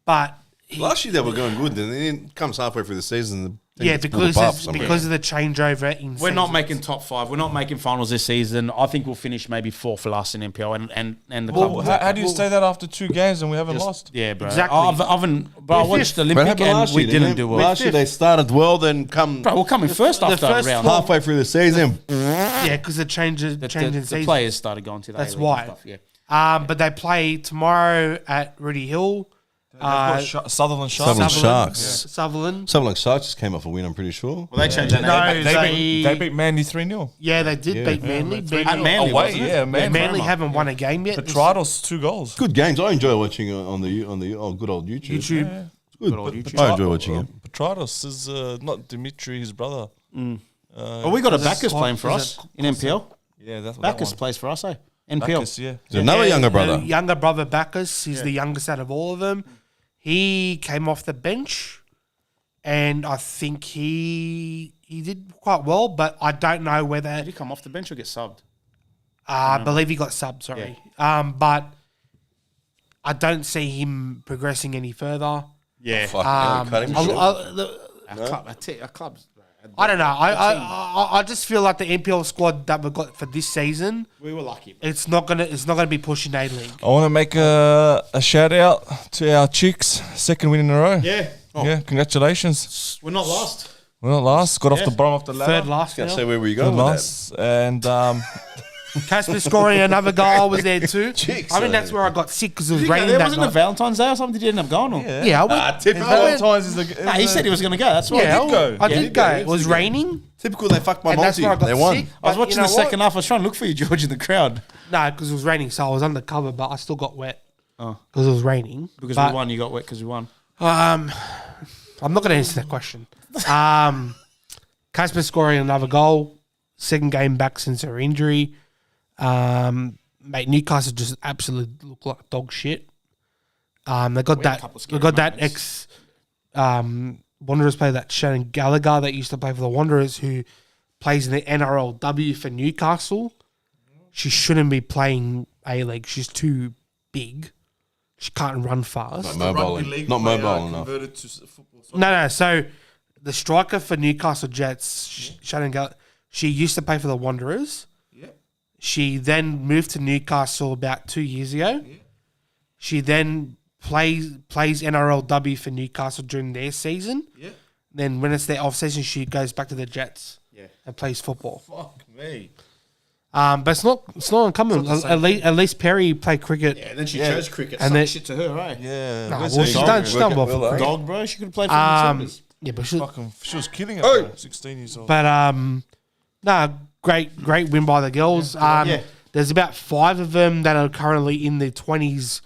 D: but
B: Last year they were going good, then it comes halfway through the season.
D: yeah, because of the changeover in.
A: We're not
D: seasons.
A: making top 5. We're not making finals this season. I think we'll finish maybe 4th for last in MPL and the
C: Well,
A: club.
C: how do you say that after 2 games and we haven't lost?
A: Yeah, bro.
D: Exactly.
A: I watched Olympic and we didn't do well.
B: Last year they started well, then come
A: Bro, we're coming first after
D: first
A: a round.
D: four-
B: halfway through the season.
D: Yeah, because the change in
A: The
D: season.
A: players started going to the
D: That's
A: A-League
D: why.
A: and stuff, yeah.
D: But they play tomorrow at Rudy Hill.
C: Sutherland Sharks.
B: Sutherland Sharks.
D: Sutherland.
B: Something like Sharks just came off a win, I'm pretty sure.
A: Well, they changed their name.
D: No,
C: They beat Manly 3-0.
D: Yeah, they did beat Manly.
A: At Manly,
C: Away,
A: wasn't it?
C: yeah,
D: Manly haven't won a game yet.
C: Petrados 2 goals.
B: Good games. I enjoy watching on the good old YouTube.
D: YouTube.
B: It's good.
A: old YouTube.
B: I enjoy watching it.
C: Petrados is not Dimitri, his brother.
A: Well, we got a Bacchus playing for us in MPL.
C: Yeah, that's
A: Bacchus
C: that one.
A: plays for us, eh? NPL.
C: Bacchus, yeah.
B: There's another younger brother.
D: Younger brother Bacchus. He's the youngest out of all of them. He came off the bench, and I think he did quite well, but I don't know whether...
A: Did he come off the bench or get subbed?
D: I believe he got subbed, sorry. But I don't see him progressing any further.
A: Yeah.
B: Fuck, cut him
D: I'll-
B: short.
A: Our clubs.
D: I don't know. I just feel like the NPL squad that we've got for this season,
A: We were lucky.
D: it's not gonna be pushing A-League.
C: I want to make a shout out to our chicks. Second win in a row.
A: Yeah.
C: Yeah, congratulations.
A: We're not lost.
C: We're not last. Got off
A: Yeah.
C: the bottom of the ladder.
D: Third last
B: Can't
D: now.
B: say where were you
C: Third
B: going with that.
C: last. And
D: Casper scoring another goal was there too.
B: Chicks,
D: I mean, that's where I got sick because it was
A: There
D: raining that
A: wasn't a
D: night.
A: Valentine's Day or something. Did you end up going? Or?
D: Yeah, I went.
B: Typical.
C: Valentine's is a.
A: Nah, he said he was going to go. That's why.
D: Yeah,
A: I did go.
D: I
A: Yeah.
D: did go. It was raining.
B: Typical. They fucked my
D: And that's
B: multi.
D: where I got
B: They won.
D: sick.
A: I was
D: But
A: watching
D: you know
A: the
D: what?
A: second half. I was trying to look for you, George, in the crowd.
D: No, because it was raining, so I was undercover, but I still got wet
A: Oh.
D: because it was raining.
A: Because
D: But,
A: we won. You got wet because we won.
D: I'm not going to answer that question. Casper scoring another goal, second game back since her injury. Mate, Newcastle just absolutely look like dog shit. They got
A: had a
D: that.
A: couple of
D: They
A: scary
D: got that
A: moments.
D: Wanderers player, that Shannon Gallagher that used to play for the Wanderers, who plays in the NRLW for Newcastle. She shouldn't be playing A-League. She's too big. She can't run fast.
B: Not mobile. Not mobile enough.
D: No. So the striker for Newcastle Jets, Shannon Gallagher, she used to play for the Wanderers. She then moved to Newcastle about 2 years ago. She then plays NRLW for Newcastle during their season. Then when it's their off season, she goes back to the Jets. And plays football.
C: Fuck me.
D: But it's not uncommon. At least Perry played cricket.
A: Yeah, then she chose cricket.
D: And
A: And
D: then-
A: shit to her, right?
C: Yeah.
D: Nah,
C: where's
D: well,
C: her
D: she's
C: dog?
D: done well for cricket.
A: Dog, bro. She could have played for the Timbers.
D: Yeah, but she,
C: Fucking, she was killing it.
B: Oh.
C: bro. 16 years old.
D: But great win by the girls.
A: Yeah.
D: There's about 5 of them that are currently in the 20s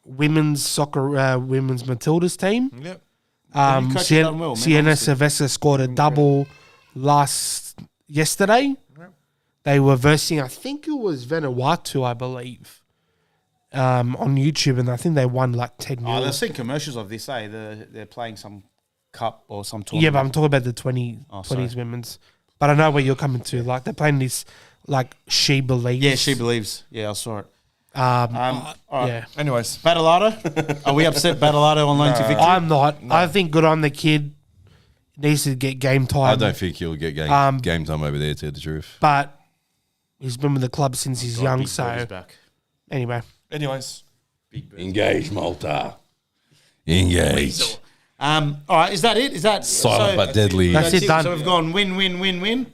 D: women's soccer women's Matildas team.
C: Yep.
A: you coached
D: Sienna,
A: done well, man,
D: Sienna
A: honestly.
D: Sylvester scored a double yesterday. They were versing, I think it was Vanuatu, I believe, on YouTube, and I think they won like 10
A: Oh,
D: nil.
A: they've seen commercials of this, eh? They're playing some cup or some tournament.
D: Yeah, but I'm talking about the 20s
A: sorry.
D: women's. But I know where you're coming to. Like, they're playing this, like, She Believes.
A: Yeah, she believes. Yeah, I saw it. All right.
D: Yeah.
C: Anyways.
A: Battlado? Are we upset Battlado on loan to victory?
D: I'm not. I think good on the kid. Needs to get game time.
B: I don't think he'll get game time over there, to tell the truth.
D: But he's been with the club since he's young,
A: Big Bird is
D: so
A: back.
D: anyway.
C: Anyways.
B: Engage, Malta. Engage.
A: All right, is that it? Is that
B: Silent but deadly.
D: That's it, done.
A: So we've gone win.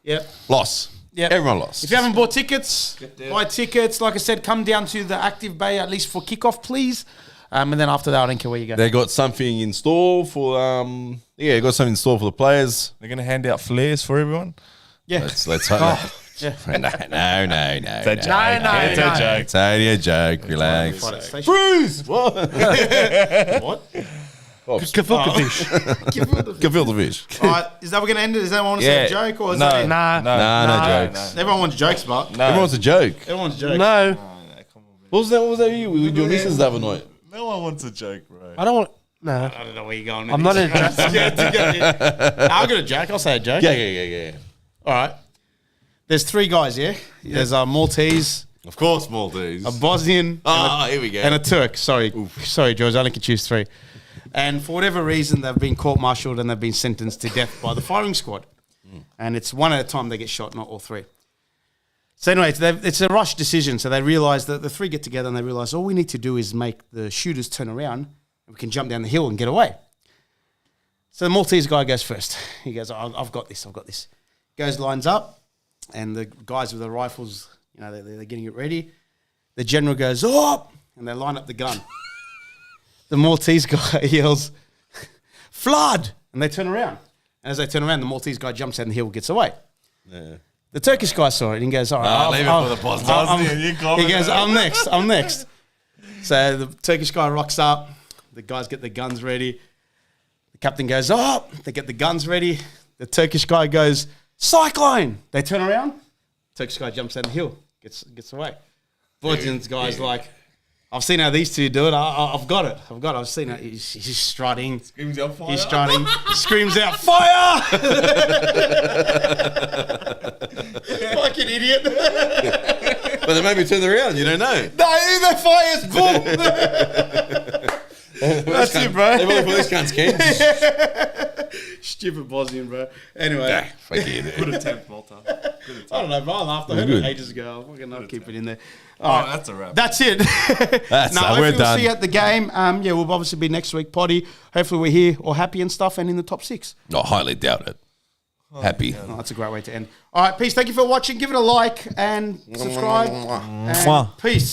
A: Yep.
B: Loss.
A: Yep.
B: Everyone lost.
A: If you haven't bought tickets, buy tickets. Like I said, come down to the Active Bay at least for kickoff, please. And then after that, I don't care where you go.
B: They got something in store for got something in store for the players.
C: They're going to hand out flares for everyone.
A: Yeah.
B: Let's hope.
A: Yeah.
B: No.
C: It's a joke.
D: no,
C: It's a
D: no.
C: joke.
B: It's only a joke. Relax.
A: Friday station.
B: Bruce! What?
A: What?
D: Gefilte fish.
B: Gefilte fish.
A: All right, is that we're going to end it? Is that one to say a joke or is
C: No.
A: that it?
D: Nah.
B: No jokes.
A: Everyone wants jokes, but
B: Everyone wants a joke.
A: everyone wants jokes.
D: No.
B: What was that you? With your missus the other night?
C: No one wants a joke, bro.
D: I don't want. No.
A: I don't know where you're going.
D: I'm not a
A: I'll get a joke. I'll say a joke.
B: Yeah.
A: All right. There's 3 guys, yeah? There's a Maltese,
B: Of course, Maltese.
A: a Bosnian,
B: Here we go.
A: and a Turk. Sorry, George, I only could choose 3. And for whatever reason, they've been court-martialed and they've been sentenced to death by the firing squad. And it's one at a time they get shot, not all 3. So anyway, it's a rush decision. So they realise that the 3 get together and they realise all we need to do is make the shooters turn around and we can jump down the hill and get away. So the Maltese guy goes first. He goes, I've got this. Goes, lines up, and the guys with the rifles, they're getting it ready. The general goes, oh, and they line up the gun. The Maltese guy yells, flood, and they turn around. And as they turn around, the Maltese guy jumps down the hill, gets away.
B: Yeah.
A: The Turkish guy saw it and he goes, all right.
B: leave it for the Bosnian.
A: He goes, I'm next. So the Turkish guy rocks up. The guys get the guns ready. The captain goes, oh, they get the guns ready. The Turkish guy goes, cyclone. They turn around. Turkish guy jumps down the hill, gets away. Bosnian's guy's like, I've seen how these 2 do it. I've got it. I've seen it. He's strutting.
C: Screams out fire.
A: He's strutting. Screams out, fire! Fucking idiot.
B: But they maybe turn around. You don't know.
A: No, the fire's boom. That's it, bro.
B: They really these cunts can.
A: Stupid Bosnian, bro. Anyway.
B: Nah, fuck you.
C: Good attempt, Malta.
A: I don't know, bro. I laughed. I heard it ages ago. I'm fucking not keep it in there. All right,
C: that's a wrap.
A: That's it.
B: That's
A: hopefully
B: we're
A: we'll
B: done.
A: see you at the game. Yeah, we'll obviously be next week, potty. Hopefully we're here or happy and stuff and in the top 6.
B: I highly doubt it. Happy.
A: Oh, that's a great way to end. All right, peace. Thank you for watching. Give it a like and subscribe. And peace.